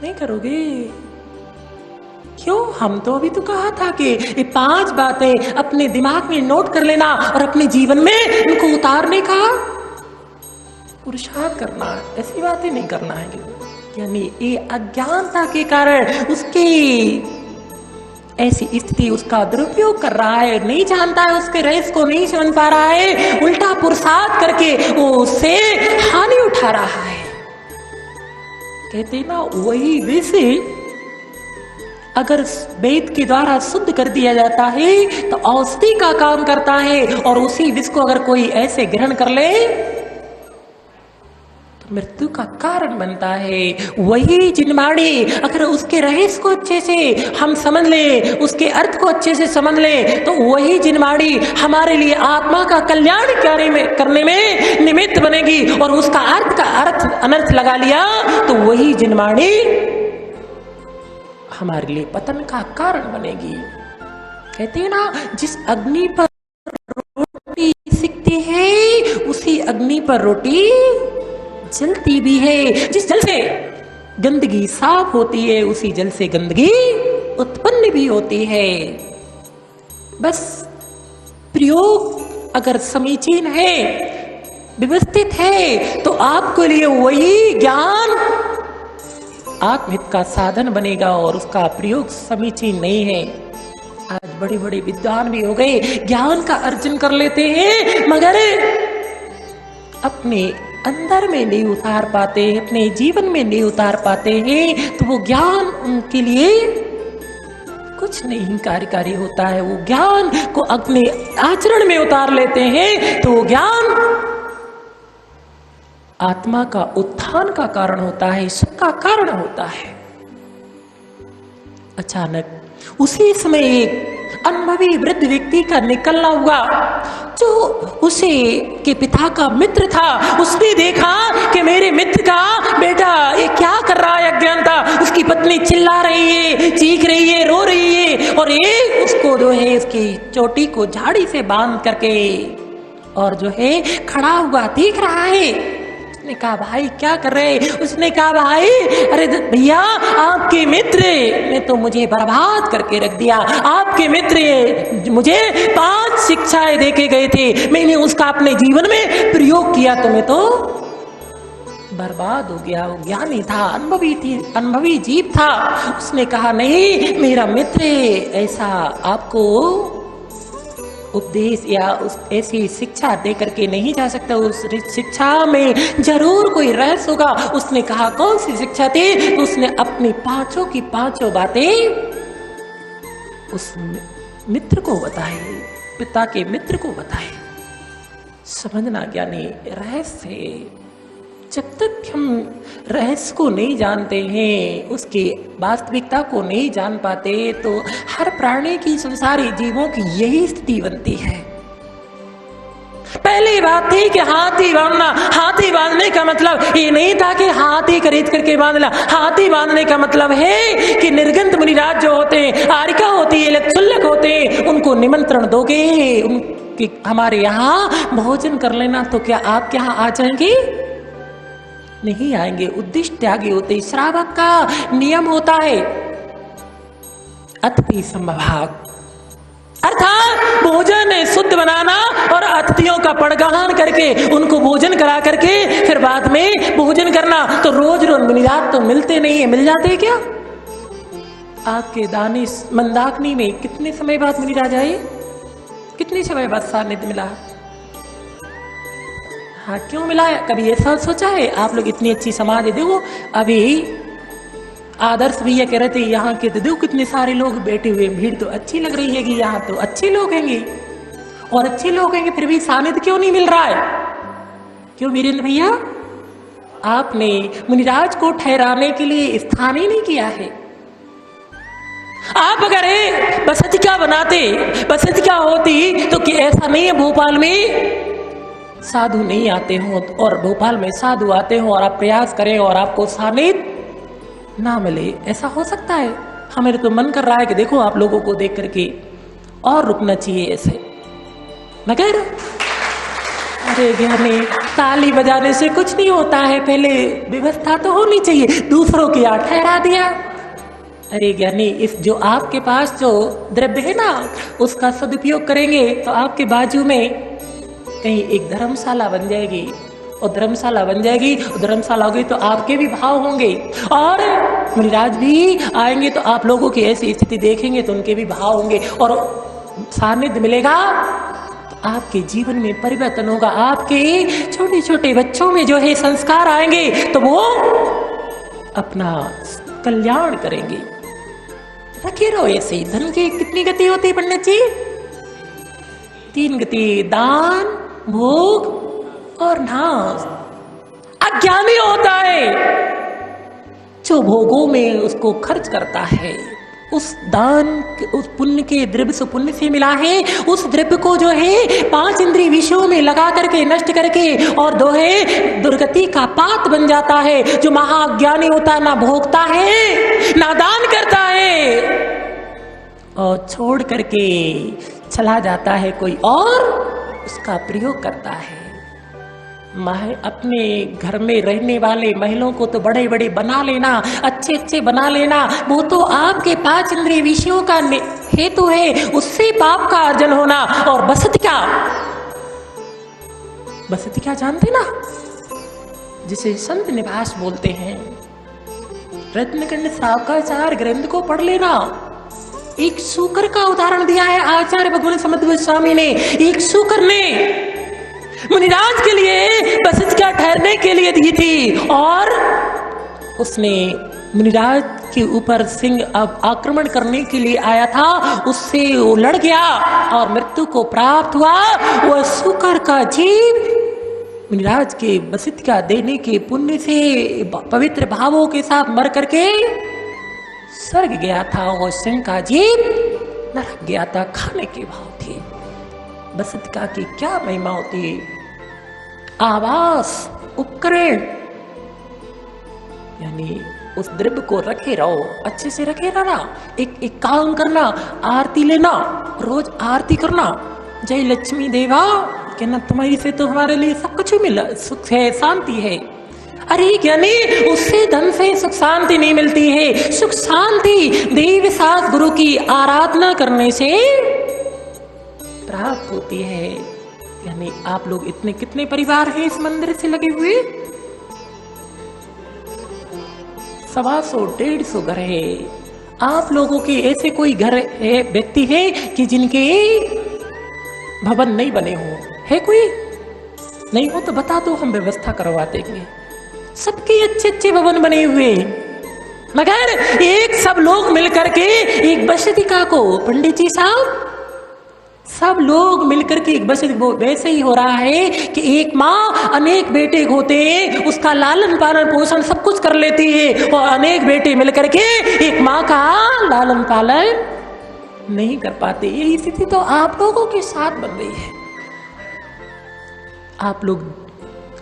नहीं करोगे? क्यों? हम तो अभी तो कहा था कि ये 5 बातें अपने दिमाग में नोट कर लेना और अपने जीवन में उनको उतारने का पुरुषार्थ करना, ऐसी बातें नहीं करना है। यानी ये अज्ञानता के कारण उसकी ऐसी स्थिति, उसका दुरुपयोग कर रहा है, नहीं जानता है, उसके रहस्य को नहीं समझ पा रहा है, उल्टा पुरुषार्थ करके वो उससे हानि उठा रहा है। कहते ना वही विष अगर वेद के द्वारा शुद्ध कर दिया जाता है तो औषधि का काम करता है, और उसी विष को अगर कोई ऐसे ग्रहण कर ले तो मृत्यु का कारण बनता है। वही जिनवाणी अगर उसके रहस्य को अच्छे से हम समझ ले, उसके अर्थ को अच्छे से समझ ले, तो वही जिनवाणी हमारे लिए आत्मा का कल्याण करने में निमित्त बनेगी। और उसका अर्थ का अनर्थ लगा लिया तो वही जिनवाणी हमारे लिए पतन का कारण बनेगी। कहते हैं ना, जिस अग्नि पर रोटी सिकती है उसी अग्नि पर रोटी जलती भी है। जिस जल से गंदगी साफ होती है उसी जल से गंदगी उत्पन्न भी होती है। बस प्रयोग अगर समीचीन है, व्यवस्थित है, तो आपके लिए वही ज्ञान आत्महित का साधन बनेगा और उसका प्रयोग समीचीन नहीं है। आज बड़े बड़े विद्वान भी हो गए, ज्ञान का अर्जन कर लेते हैं, मगर अपने अंदर में नहीं उतार पाते, अपने जीवन में नहीं उतार पाते हैं, तो वो ज्ञान उनके लिए कुछ नहीं कार्यकारी होता है। वो ज्ञान को अपने आचरण में उतार लेते हैं तो वो ज्ञान आत्मा का उत्थान का कारण होता है, सुख का कारण होता है। अचानक उसी समय एक अनुभवी वृद्ध व्यक्ति का निकलना हुआ, जो उसे के पिता का मित्र था। उसने देखा कि मेरे मित्र का बेटा ये क्या कर रहा है, अज्ञानता। उसकी पत्नी चिल्ला रही है, चीख रही है, रो रही है, और ये उसको जो है इसकी चोटी को झाड़ी से बांध करके और जो है खड़ा हुआ देख रहा है। उसने कहा भाई क्या कर रहे? उसने कहा भाई अरे भैया आपके मित्र ने तो मुझे बर्बाद करके रख दिया। आपके मित्र मुझे 5 शिक्षाएं दे के गए थे, मैंने उसका अपने जीवन में प्रयोग किया तो मैं तो बर्बाद हो गया। वो ज्ञानी था, अनुभवी जीव था। उसने कहा नहीं, मेरा मित्र ऐसा आपको उपदेश या उस ऐसी शिक्षा दे करके नहीं जा सकता, उस शिक्षा में जरूर कोई रहस्य होगा। उसने कहा कौन सी शिक्षा थी? तो उसने अपनी 5 की 5 बातें उस मित्र को बताई, पिता के मित्र को बताई। समझना ज्ञानी रहस्य है। जब तक हम रहस्य को नहीं जानते हैं, उसकी वास्तविकता को नहीं जान पाते, तो हर प्राणी की, संसारी जीवों की यही स्थिति बनती है। पहली बात थी कि हाथी बांधना। हाथी बांधने का मतलब ये नहीं था कि हाथी खरीद करके बांधना। हाथी बांधने का मतलब है कि निर्गंत मुनिराज जो होते हैं, आरिका होती है, लक्षुल्लक होते हैं, उनको निमंत्रण दोगे, उनकी हमारे यहाँ भोजन कर लेना, तो क्या आपके यहाँ आ जाएंगे? नहीं आएंगे। उद्दिष्ट त्यागी होते। श्रावक का नियम होता है अतिथि समभाग, अर्थात भोजन शुद्ध बनाना और अतिथियों का पड़गाहन करके उनको भोजन करा करके फिर बाद में भोजन करना। तो रोज रोज मुनिराज तो मिलते नहीं है, मिल जाते क्या? आपके दानिश मंदाकिनी में कितने समय बाद मुनिराज आए? कितने समय बाद सानिध्य मिला? हाँ, क्यों मिला है? कभी ऐसा सोचा है? आप लोग इतनी अच्छी समाज है, देखो अभी आदर्श भैया कह रहे थे यहाँ के, तो देखो कितने सारे लोग बैठे हुए, भीड़ तो अच्छी लग रही है कि यहाँ तो अच्छे लोग हैंगे, और अच्छे लोग हैंगे, फिर भी सानिध्य क्यों नहीं मिल रहा है? क्यों वीरेंद्र भैया? आपने मुनिराज को ठहराने के लिए स्थान ही नहीं किया है। आप अगर बसतिका बनाते, बसतिका होती, तो क्या ऐसा नहीं है भोपाल में साधु नहीं आते हो और भोपाल में साधु आते हो और आप प्रयास करें और आपको सानिध्य ना मिले? ऐसा हो सकता है? मेरे तो मन कर रहा है कि देखो आप लोगों को देख करके और रुकना चाहिए ऐसे। मैं कह रहा अरे ज्ञानी, ताली बजाने से कुछ नहीं होता है, पहले व्यवस्था तो होनी चाहिए। दूसरों की आड़ ठहरा दिया। अरे ज्ञानी, इस जो आपके पास जो द्रव्य है ना, उसका सदुपयोग करेंगे तो आपके बाजू में कहीं एक धर्मशाला बन जाएगी, और धर्मशाला बन जाएगी, धर्मशाला होगी तो आपके भी भाव होंगे, और मुनिराज भी आएंगे तो आप लोगों की ऐसी स्थिति देखेंगे तो उनके भी भाव होंगे, और सानिध्य मिलेगा तो आपके जीवन में परिवर्तन होगा। आपके छोटे छोटे बच्चों में जो है संस्कार आएंगे तो वो अपना कल्याण करेंगे। रखे रहो ऐसे ही। धन की कितनी गति होती है पंडित जी? 3 गति, दान, भोग और नाश। अज्ञानी होता है जो भोगों में उसको खर्च करता है, उस दान, उस पुण्य के द्रव्य से, पुण्य से मिला है उस द्रव्य को जो है 5 इंद्रिय विषयों में लगा करके नष्ट करके, और दो है दुर्गति का पात बन जाता है। जो महाज्ञानी होता है ना भोगता है ना दान करता है, और छोड़ करके चला जाता है कोई और उसका प्रयोग करता है। अपने घर में रहने वाले महिलाओं को तो बड़े बड़े बना लेना, अच्छे अच्छे बना लेना, वो तो आपके 5 इंद्रिय विषयों का हेतु है, उससे पाप का अर्जन होना। और बसतिका, बसतिका जानते ना, जिसे संत निवास बोलते हैं। रत्नखंड सावकाचार ग्रंथ को पढ़ लेना। एक सूकर का उदाहरण दिया है आचार्य भगवान समर्थ गोस्वामी ने। एक सूकर ने मुनिराज के लिए बसतिका ठहरने के लिए दी थी, और उसने मुनिराज के ऊपर सिंह आक्रमण करने के लिए आया था, उससे वो लड़ गया और मृत्यु को प्राप्त हुआ। वह सूकर का जीव मुनिराज के बसतिका देने के पुण्य से पवित्र भावों के साथ मर करके स्वर्ग गया था, और सिंह का जीव नरक गया था। खाने के भाव थे। बसतिका की क्या महिमा होती है? आवास, उपकरण, यानी उस द्रव्य को रखे रहो, अच्छे से रखे रहना। एक काम करना, आरती लेना, रोज आरती करना, जय लक्ष्मी देवा कहना, तुम्हारी से तो हमारे लिए सब कुछ मिला, सुख है, शांति है। अरे ज्ञानी, उससे धन से सुख शांति नहीं मिलती है। सुख शांति देव सास गुरु की आराधना करने से प्राप्त होती है। यानी आप लोग इतने कितने परिवार हैं इस मंदिर से लगे हुए? 125-150 घर है। आप लोगों के ऐसे कोई घर है, व्यक्ति है कि जिनके भवन नहीं बने हो? है कोई? नहीं हो तो बता दो, हम व्यवस्था करवा देंगे। सबके अच्छे अच्छे भवन बने हुए, मगर एक सब लोग मिलकर के एक बसतिका को, पंडित जी साहब, सब लोग मिलकर के एक बस वैसे ही हो रहा है कि एक माँ अनेक बेटे होते हैं, उसका लालन पालन पोषण सब कुछ कर लेती है, और अनेक बेटे मिलकर के एक माँ का लालन पालन नहीं कर पाते। यही स्थिति तो आप लोगों के साथ बन रही है। आप लोग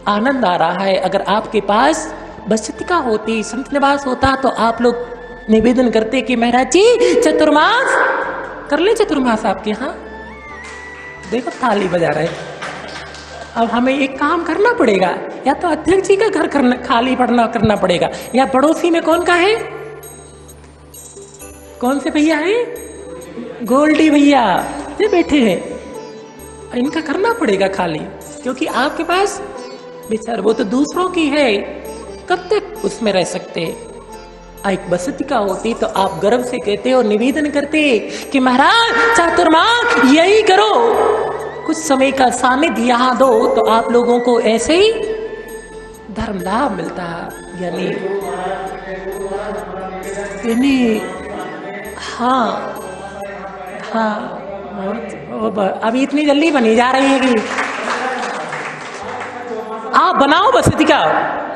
आनंद आ रहा है। अगर आपके पास बसतिका होती, संत निवास होता, तो आप लोग निवेदन करते कि महाराज जी चतुर्मास कर ले। चतुर्मास आपके यहाँ देखो थाली बजा रहे। अब हमें एक काम करना पड़ेगा, या तो अध्यक्ष जी का घर खाली करना पड़ेगा, या पड़ोसी में कौन का है, कौन से भैया है, गोल्डी भैया ये बैठे हैं, इनका करना पड़ेगा खाली, क्योंकि आपके पास बेचार वो तो दूसरों की है, कब तक उसमें रह सकते। एक बसतिका होती तो आप गर्व से कहते और निवेदन करते कि महाराज चातुर्मास यही करो, कुछ समय का सानिध्य यहाँ दो, तो आप लोगों को ऐसे ही धर्म लाभ मिलता। यानी हाँ अभी इतनी जल्दी बनी जा रही है कि आप बनाओ बसतिका,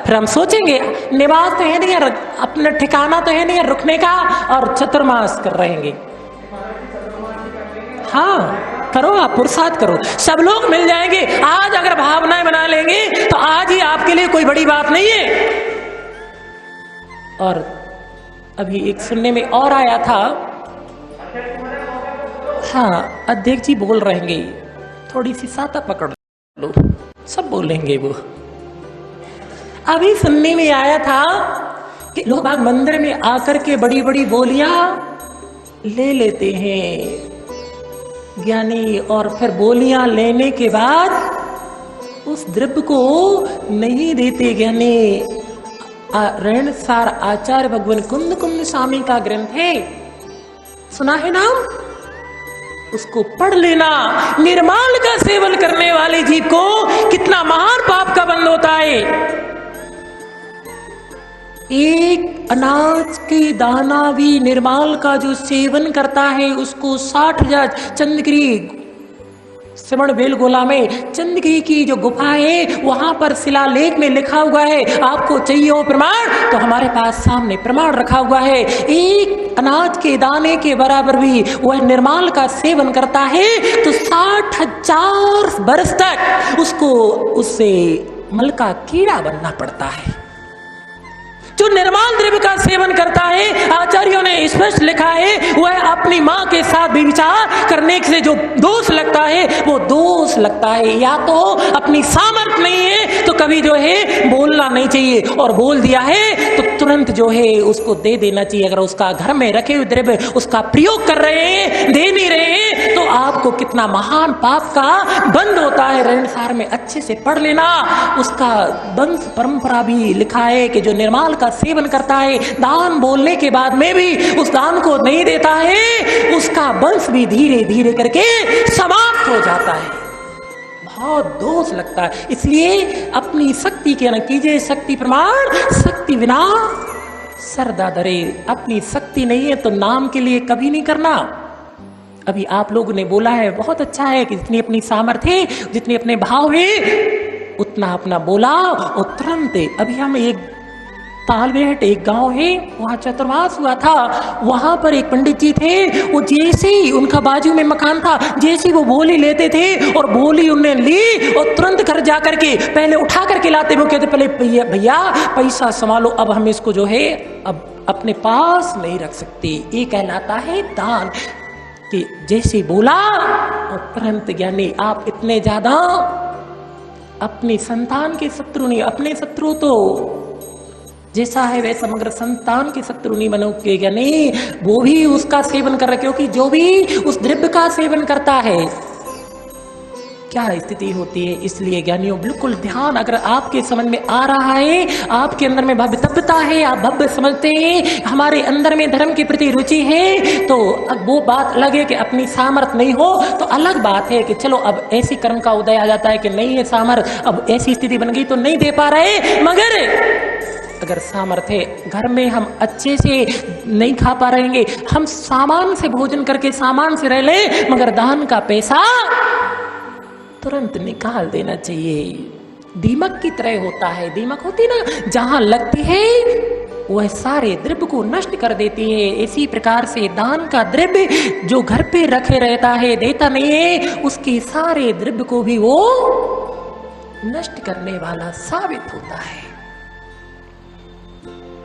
फिर हम सोचेंगे। निवास तो है नहीं, अपना ठिकाना तो है नहीं रुकने का, और चतुर्मास कर रहेंगे। हाँ करो, आप पुरुषार्थ करो, सब लोग मिल जाएंगे। आज अगर भावनाएं बना लेंगे तो आज ही आपके लिए कोई बड़ी बात नहीं है। और अभी एक सुनने में और आया था, हाँ अध्यक्ष जी बोल रहेंगे, थोड़ी सी साता पकड़ लो, सब बोलेंगे वो। अभी सुनने में आया था कि लोग बाग मंदिर में आकर के बड़ी बड़ी बोलियां ले लेते हैं ज्ञानी, और फिर बोलियां लेने के बाद उस द्रव्य को नहीं देते ज्ञानी। रणसार आचार्य भगवान कुंद कुंद स्वामी का ग्रंथ है, सुना है नाम, उसको पढ़ लेना। निर्माल का सेवन करने वाले जीव को कितना महान पाप का बंध होता है। एक अनाज के दाना भी निर्माल का जो सेवन करता है उसको 60,000 चंद्रगिरी श्रवण बेलगोला में चंद्रगिरी की जो गुफा है वहां पर शिलालेख में लिखा हुआ है। आपको चाहिए हो प्रमाण तो हमारे पास सामने प्रमाण रखा हुआ है। एक अनाज के दाने के बराबर भी वह निर्माल का सेवन करता है तो 60,000 बरस तक उसको उससे मल का कीड़ा बनना पड़ता है। जो निर्माल द्रव्य का सेवन करता है, आचार्यों ने स्पष्ट लिखा है, वह अपनी मां के साथ भी विचार करने से जो दोष लगता है वो दोष लगता है। या तो अपनी सामर्थ्य नहीं है तो कभी जो है बोलना नहीं चाहिए, और बोल दिया है तो तुरंत जो है उसको दे देना चाहिए। अगर उसका घर में रखे हुए द्रव्य उसका प्रयोग कर रहे हैं, दे नहीं रहे हैं, तो आपको कितना महान पाप का बंध होता है। रणसार में अच्छे से पढ़ लेना, उसका वंश परंपरा भी लिखा है कि जो निर्माल का सेवन करता है, दान बोलने के बाद में भी उस दान को नहीं देता है, उसका वंश भी धीरे धीरे करके समाप्त हो जाता है। बहुत दोष लगता है। इसलिए अपनी शक्ति के न कीजिए शक्ति प्रमाण, शक्ति बिना सरदा दरे। अपनी शक्ति नहीं है तो नाम के लिए कभी नहीं करना। अभी आप लोगों ने बोला है, बहुत अच्छा है कि जितनी अपनी सामर्थ्य, जितने अपने भाव है उतना अपना बोला और तुरंत। अभी हम एक तालबेहट एक गांव है, वहां चतुर्मास हुआ था, वहां पर एक पंडित जी थे। वो जैसे ही उनका बाजू में मकान था, जैसे वो बोली लेते थे और बोली उन्होंने ली और तुरंत घर जा करके पहले उठा करके लाते। वो कहते पहले भैया पैसा संभालो, अब हम इसको जो है अब अपने पास नहीं रख सकते। ये कहलाता है दान। कि जैसे बोला और तुरंत ज्ञानी आप इतने ज्यादा अपनी संतान के शत्रु नहीं, अपने शत्रु तो जैसा है वैसा मगर संतान के शत्रु नहीं बनोगे। ज्ञानी वो भी उसका सेवन कर रहे, क्योंकि जो भी उस द्रव्य का सेवन करता है क्या स्थिति होती है। इसलिए ज्ञानियों बिल्कुल ध्यान, अगर आपके समझ में आ रहा है, आपके अंदर में भव्यता है, आप भव्य समझते हैं, हमारे अंदर में धर्म के प्रति रुचि है, तो वो बात अलग है कि अपनी सामर्थ्य नहीं हो तो अलग बात है कि चलो अब ऐसी कर्म का उदय आ जाता है कि नहीं है सामर्थ्य, अब ऐसी स्थिति बन गई तो नहीं दे पा रहे। मगर अगर सामर्थ्य, घर में हम अच्छे से नहीं खा पा रहेंगे, हम सामान से भोजन करके सामान से रह ले, मगर दान का पैसा तुरंत निकाल देना चाहिए। दीमक की तरह होता है, दीमक होती ना, जहां लगती है वह सारे द्रव्य को नष्ट कर देती है। इसी प्रकार से दान का द्रव्य जो घर पे रखे रहता है, देता नहीं है, उसके सारे द्रव्य को भी वो नष्ट करने वाला साबित होता है।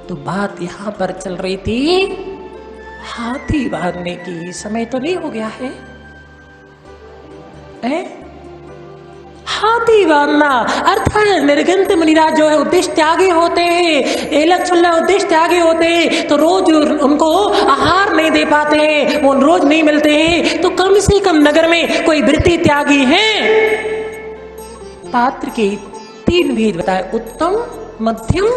तो बात यहां पर चल रही थी हाथी बांधने की। समय तो नहीं हो गया है, हाथी बांधना अर्थात निर्गंत मुनिराज जो है उद्देश्य त्यागी होते हैं, एलक चुल्ला उद्देश्य त्यागी होते हैं, तो रोज उनको आहार नहीं दे पाते हैं, वो रोज नहीं मिलते हैं, तो कम से कम नगर में कोई वृत्ति त्यागी है। पात्र के 3 भेद बताए, उत्तम, मध्यम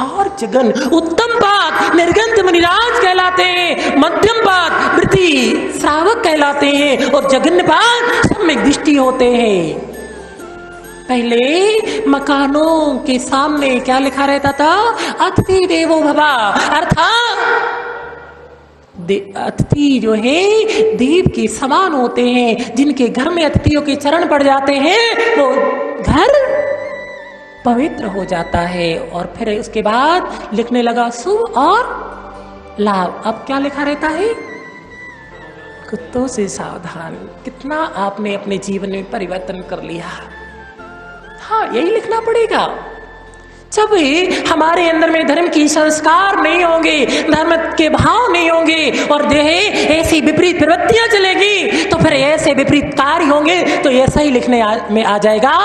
और जगन। उत्तम पाद निर्गंत मुनिराज कहलाते हैं, मध्यम पाद वृत्ति श्रावक कहलाते हैं, और जगन पाद सम्यक दृष्टि होते हैं। पहले मकानों के सामने क्या लिखा रहता था, अतिथि देवो भवा, अर्थात अतिथि जो है देव के समान होते हैं। जिनके घर में अतिथियों के चरण पड़ जाते हैं वो घर पवित्र हो जाता है। और फिर उसके बाद लिखने लगा शुभ और लाभ। अब क्या लिखा रहता है, कुत्तों से सावधान। कितना आपने अपने जीवन में परिवर्तन कर लिया। हाँ, यही लिखना पड़ेगा। जब हमारे अंदर में धर्म की संस्कार नहीं होंगे, धर्म के भाव नहीं होंगे और देह ऐसी विपरीत प्रवृत्तियां चलेगी तो फिर ऐसे विपरीत कार्य होंगे। तो ऐसा ही लिखने में आ जाएगा,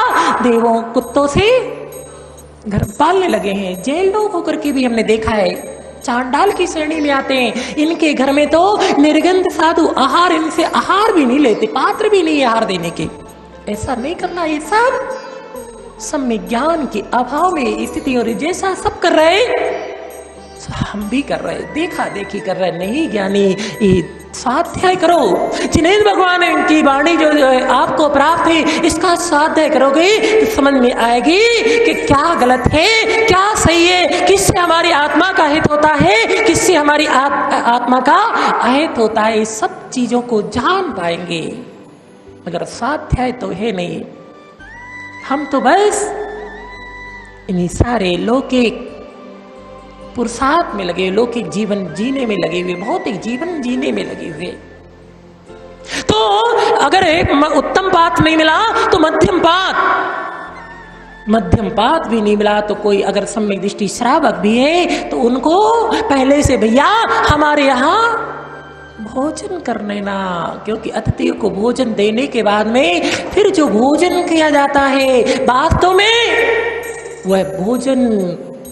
देवों कुत्तों से घर पालने लगे हैं। जैन लोग होकर के भी हमने देखा है चांडाल की श्रेणी में आते हैं। इनके घर में तो निर्गंध साधु आहार, इनसे आहार भी नहीं लेते, पात्र भी नहीं आहार देने के। ऐसा नहीं करना। ये सब में ज्ञान के अभाव में स्थिति और जैसा सब कर रहे हम भी कर रहे, देखा देखी कर रहे। नहीं ज्ञानी, ये स्वाध्याय करो। जिनेंद्र भगवान की वाणी जो है आपको प्राप्त है, इसका स्वाध्याय करोगे तो समझ में आएगी कि क्या गलत है, क्या सही है, किससे हमारी आत्मा का हित होता है, किससे हमारी आत्मा का अहित होता है। इस सब चीजों को जान पाएंगे। मगर स्वाध्याय तो है नहीं। हम तो बस इन्हीं सारे लौकिक पुरुषार्थ में लगे, लौकिक जीवन जीने में लगे हुए, भौतिक जीवन जीने में लगे हुए। तो अगर एक उत्तम पाठ नहीं मिला तो मध्यम पाठ भी नहीं मिला तो कोई अगर सम्यक दृष्टि श्रावक भी है तो उनको पहले से भैया हमारे यहाँ भोजन कर लेना, क्योंकि अतिथियों को भोजन देने के बाद में फिर जो भोजन किया जाता है वास्तव में वह भोजन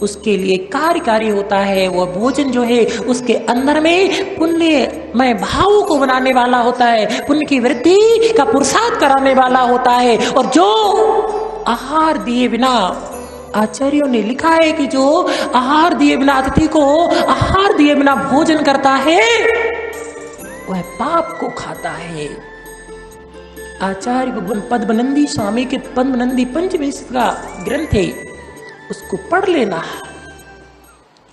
उसके लिए कार्यकारी होता है। वह भोजन जो है उसके अंदर में पुण्यमय भावों को बनाने वाला होता है, पुण्य की वृद्धि का पुरुषार्थ कराने वाला होता है। और जो आहार दिए बिना, आचार्यों ने लिखा है कि जो आहार दिए बिना, अतिथि को आहार दिए बिना भोजन करता है वह पाप को खाता है। आचार्य पद्मनंदी स्वामी के पद्मनंदी पंचमी का ग्रंथ है, उसको पढ़ लेना।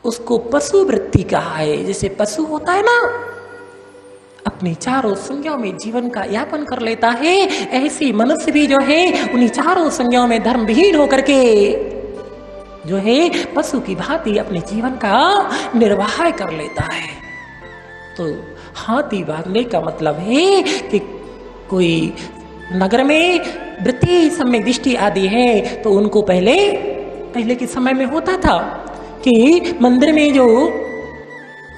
उसको पशु वृत्ति कहा है। जैसे पशु होता है ना, अपनी चारों संज्ञाओं में जीवन का यापन कर लेता है, ऐसे मनुष्य भी जो है उन्हीं चारों संज्ञाओं में धर्म विहीन होकर के जो है पशु की भांति अपने जीवन का निर्वाह कर लेता है। तो हाथी भागने का मतलब है कि कोई नगर में वृत्ति सम्यक दृष्टि आदि है तो उनको पहले के समय में होता था कि मंदिर में जो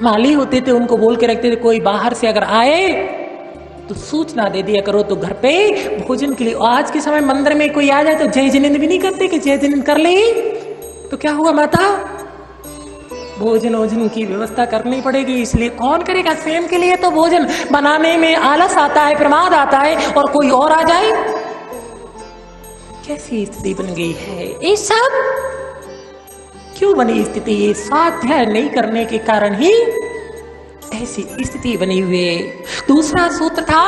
माली होते थे उनको बोल के रखते थे कोई बाहर से अगर आए तो सूचना दे दिया करो तो घर पे भोजन के लिए। आज के समय मंदिर में कोई आ जाए तो जय जिनेंद्र भी नहीं करते कि जय जिनेंद्र कर ले, तो क्या हुआ माता, भोजन की व्यवस्था करनी पड़ेगी। इसलिए कौन करेगा स्वयं के लिए, तो भोजन बनाने में आलस आता है, प्रमाद आता है, और कोई और आ जाए। कैसी स्थिति बन गई है। ये सब क्यों बनी स्थिति? ये स्वाध्याय नहीं करने के कारण ही ऐसी स्थिति बनी हुई है। दूसरा सूत्र था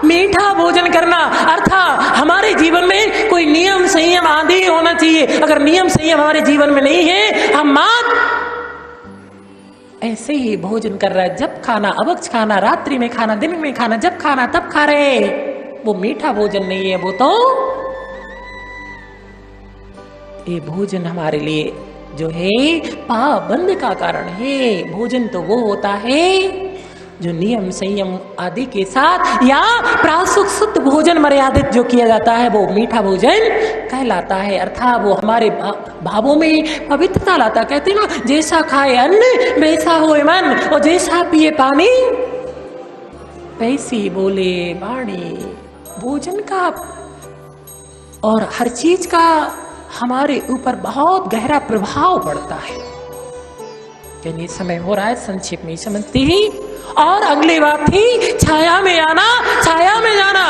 मीठा भोजन करना, अर्थात हमारे जीवन में कोई नियम संयम आदि होना चाहिए। अगर नियम संयम हमारे जीवन में नहीं है, हम मात्र ऐसे ही भोजन कर रहा है। जब खाना अवक्ष खाना, रात्रि में खाना, दिन में खाना, जब खाना तब खा रहे, वो मीठा भोजन नहीं है। वो तो ये भोजन हमारे लिए जो है पाबंद का कारण है। भोजन तो वो होता है जो नियम संयम आदि के साथ, या प्रासुक शुद्ध भोजन मर्यादित जो किया जाता है वो मीठा भोजन कहलाता है। अर्थात वो हमारे भावों में पवित्रता लाता। कहते हैं ना, जैसा खाए अन्न वैसा होए मन, और जैसा पिए पानी वैसी बोले वाणी। भोजन का और हर चीज का हमारे ऊपर बहुत गहरा प्रभाव पड़ता है। यानी समय हो रहा है, संक्षेप में समझते ही। और अगली बात थी छाया में आना, छाया में जाना।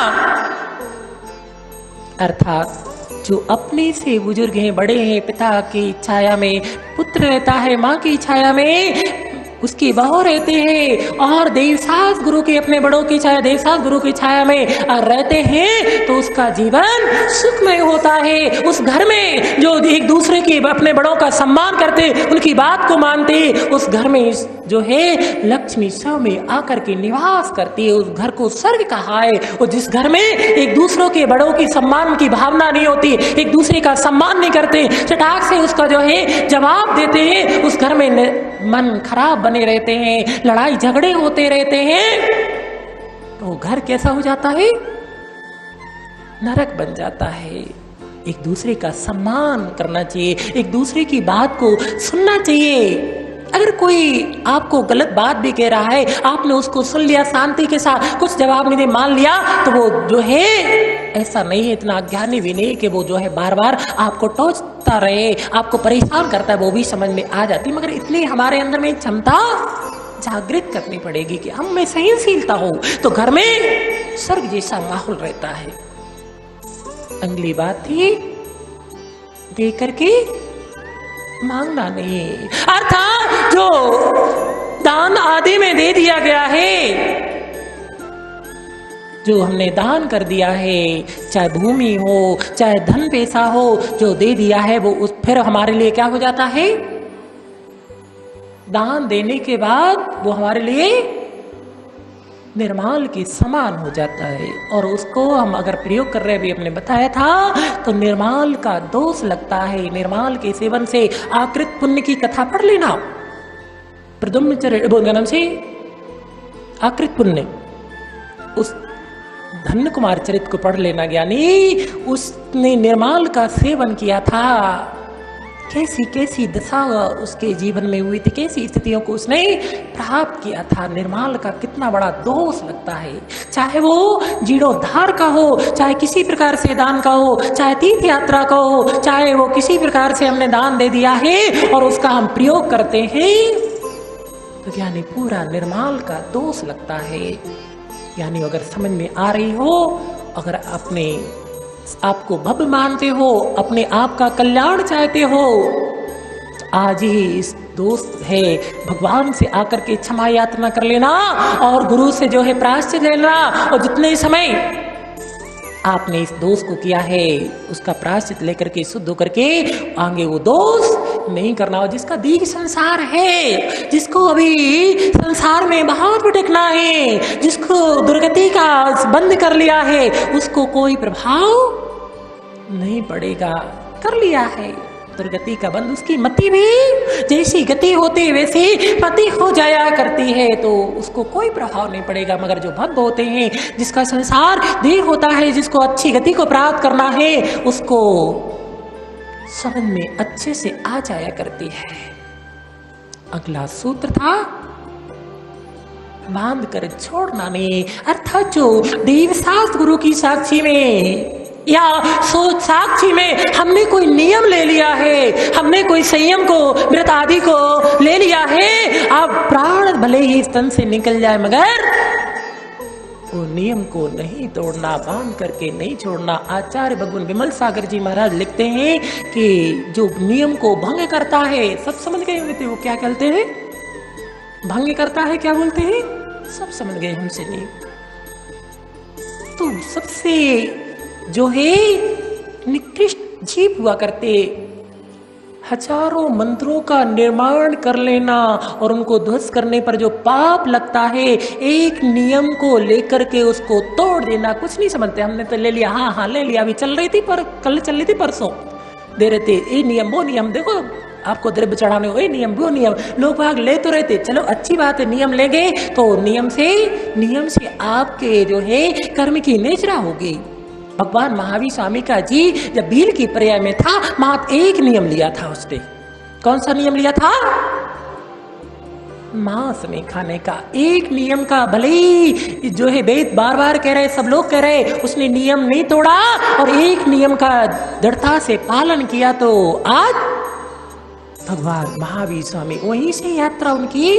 अर्थात जो अपने से बुजुर्ग हैं, बड़े हैं, पिता की छाया में पुत्र रहता है, माँ की छाया में उसकी बहू रहते हैं, और देवसास गुरु के अपने बड़ों की छाया, देवसास गुरु की छाया में रहते हैं, तो उसका जीवन सुखमय होता है। उस घर में जो एक दूसरे के अपने बड़ों का सम्मान करते, उनकी बात को मानते, उस घर में जो है लक्ष्मी सब में आकर के निवास करती है। उस घर को स्वर्ग कहा है। और जिस घर में एक दूसरों के बड़ों की सम्मान की भावना नहीं होती, एक दूसरे का सम्मान नहीं करते, चटाक से उसका जो है जवाब देते हैं, उस घर में मन खराब बने रहते हैं, लड़ाई झगड़े होते रहते हैं, तो घर कैसा हो जाता है? नरक बन जाता है। एक दूसरे का सम्मान करना चाहिए, एक दूसरे की बात को सुनना चाहिए। अगर कोई आपको गलत बात भी कह रहा है, आपने उसको सुन लिया शांति के साथ, कुछ जवाब नहीं मान लिया, तो वो जो है ऐसा नहीं है, इतना अज्ञानी भी नहीं कि वो जो है बार बार आपको टोचता रहे, आपको परेशान करता है, वो भी समझ में आ जाती। मगर इसलिए हमारे अंदर में क्षमता जागृत करनी पड़ेगी कि हम में सहनशीलता हो तो घर में स्वर्ग जैसा माहौल रहता है। अगली बात थी दे करके मांगना नहीं, अर्थात जो दान आदि में दे दिया गया है, जो हमने दान कर दिया है, चाहे भूमि हो चाहे धन पैसा हो, जो दे दिया है वो उस फिर हमारे लिए क्या हो जाता है, दान देने के बाद वो हमारे लिए निर्माल के समान हो जाता है। और उसको हम अगर प्रयोग कर रहे, अभी हमने बताया था, तो निर्माल का दोष लगता है। निर्माल के सेवन से आकृत पुण्य की कथा पढ़ लेना, प्रद्युम्न नाम से आकृत पुण्य, उस धन्य कुमार चरित को पढ़ लेना ज्ञानी। उसने निर्माल का सेवन किया था, कैसी कैसी दशा उसके जीवन में हुई थी, कैसी स्थितियों को उसने प्राप्त किया था। निर्माल का कितना बड़ा दोष लगता है, चाहे वो जीर्णोद्धार का हो, चाहे किसी प्रकार से दान का हो, चाहे तीर्थ यात्रा का हो, चाहे वो किसी प्रकार से हमने दान दे दिया है और उसका हम प्रयोग करते हैं, तो यानी पूरा निर्माल का दोष लगता है। यानी अगर समझ में आ रही हो, अगर अपने आपको भव्य मानते हो, अपने आप का कल्याण चाहते हो, आज ही इस दोस्त है भगवान से आकर के क्षमा याचना कर लेना और गुरु से जो है प्रायश्चित लेना। और जितने समय आपने इस दोष को किया है उसका प्रायश्चित लेकर के शुद्ध होकर के आगे वो दोष नहीं करना। और जिसका दीर्घ संसार है, जिसको अभी संसार में बहुत भटकना है, जिसको दुर्गति का बंद कर लिया है, उसको कोई प्रभाव नहीं पड़ेगा। कर लिया है दुर्गति का बंद, उसकी मति भी जैसी गति होती वैसी मति हो जाया करती है, तो उसको कोई प्रभाव नहीं पड़ेगा। मगर जो भक्त होते हैं, जिसका संसार दीर्घ होता है, जिसको अच्छी गति को प्राप्त करना है, उसको समझ में अच्छे से आ जाया करती है। अगला सूत्र था बांध कर छोड़ना नहीं, अर्थात जो देवशास्त्र गुरु की साक्षी में या सोच साक्षी में हमने कोई नियम ले लिया है, हमने कोई संयम को, व्रत आदि को ले लिया है, अब प्राण भले ही तन से निकल जाए मगर वो नियम को नहीं तोड़ना, बांध करके नहीं छोड़ना। आचार्य भगवान विमल सागर जी महाराज लिखते हैं कि जो नियम को भंग करता है, सब समझ गए होंगे थे वो क्या कहते हैं, भंग करता है क्या बोलते हैं, सब समझ गए हमसे नहीं। तो सबसे जो है निकृष्ट जीव हुआ करते, हजारों मंत्रों का निर्माण कर लेना और उनको ध्वस्त करने पर जो पाप लगता है, एक नियम को लेकर के उसको तोड़ देना, कुछ नहीं समझते। हमने तो ले लिया, हाँ हाँ ले लिया, अभी चल रही थी, पर कल चल रही थी, परसों दे रहे थे, ये नियम वो नियम, देखो आपको द्रव्य चढ़ाने हो, ये नियम वो नियम, लोग भाग ले तो रहते, चलो अच्छी बात है, नियम ले गए तो नियम से आपके जो है कर्म की नेचरा होगी। भगवान महावीर स्वामी का जी जब भील की पर्याय में था, मात्र एक नियम लिया था उसने। कौन सा नियम लिया था? मांस नहीं खाने का। एक नियम का, भले ही जो है वेद बार बार कह रहे, सब लोग कह रहे, उसने नियम नहीं तोड़ा और एक नियम का दृढ़ता से पालन किया, तो आज भगवान महावीर स्वामी वहीं से यात्रा उनकी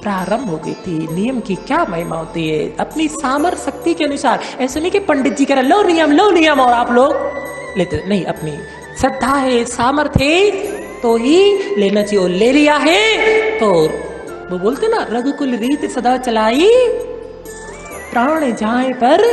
प्रारंभ हो गई थी। नियम की क्या महिमा होती है, अपनी सामर्थ्य शक्ति के अनुसार। ऐसे नहीं कि पंडित जी कह रहे लो नियम और आप लोग लेते नहीं, अपनी श्रद्धा है, सामर्थ्य है तो ही लेना चाहिए। ले लिया है तो वो बोलते ना, रघुकुल रीत सदा चलाई, प्राण जाए पर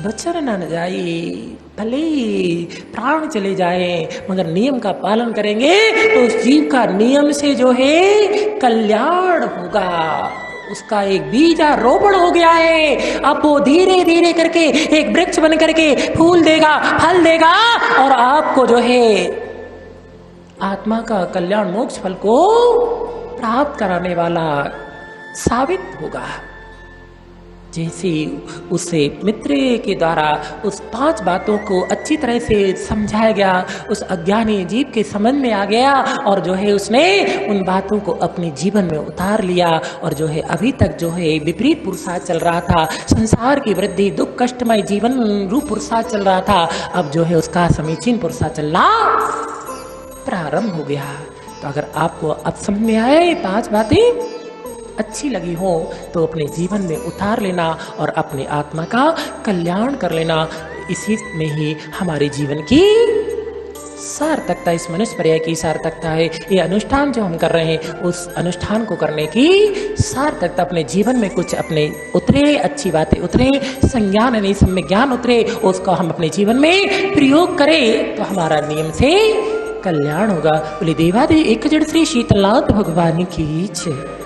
बचन न जाए। भले ही प्राण चले जाए मगर नियम का पालन करेंगे तो उस जीव का नियम से जो है कल्याण होगा। उसका एक बीजारोपण हो गया है, अब वो धीरे धीरे करके एक वृक्ष बन करके फूल देगा, फल देगा और आपको जो है आत्मा का कल्याण, मोक्ष फल को प्राप्त कराने वाला साबित होगा। जैसे उसे मित्र के द्वारा उस 5 बातों को अच्छी तरह से समझाया गया, उस अज्ञानी जीव के समझ में आ गया और जो है उसने उन बातों को अपने जीवन में उतार लिया और जो है अभी तक जो है विपरीत पुरुषार्थ चल रहा था, संसार की वृद्धि दुख कष्टमय जीवन रूप पुरुषार्थ चल रहा था, अब जो है उसका समीचीन पुरुषार्थ चलना प्रारंभ हो गया। तो अगर आपको अब समझ में आए ये 5 बातें अच्छी लगी हो तो अपने जीवन में उतार लेना और अपने आत्मा का कल्याण कर लेना। इसी में ही हमारे जीवन की सार्थकता, इस मनुष्य पर्याय की सार्थकता है। ये अनुष्ठान जो हम कर रहे हैं उस अनुष्ठान को करने की सार्थकता, अपने जीवन में कुछ अपने उतरे, अच्छी बातें उतरे, संज्ञान नहीं सम्यक ज्ञान उतरे, उसको हम अपने जीवन में प्रयोग करें तो हमारा नियम से कल्याण होगा। बोले देवादेव एक जड़ श्री शीतलनाथ भगवान की जय।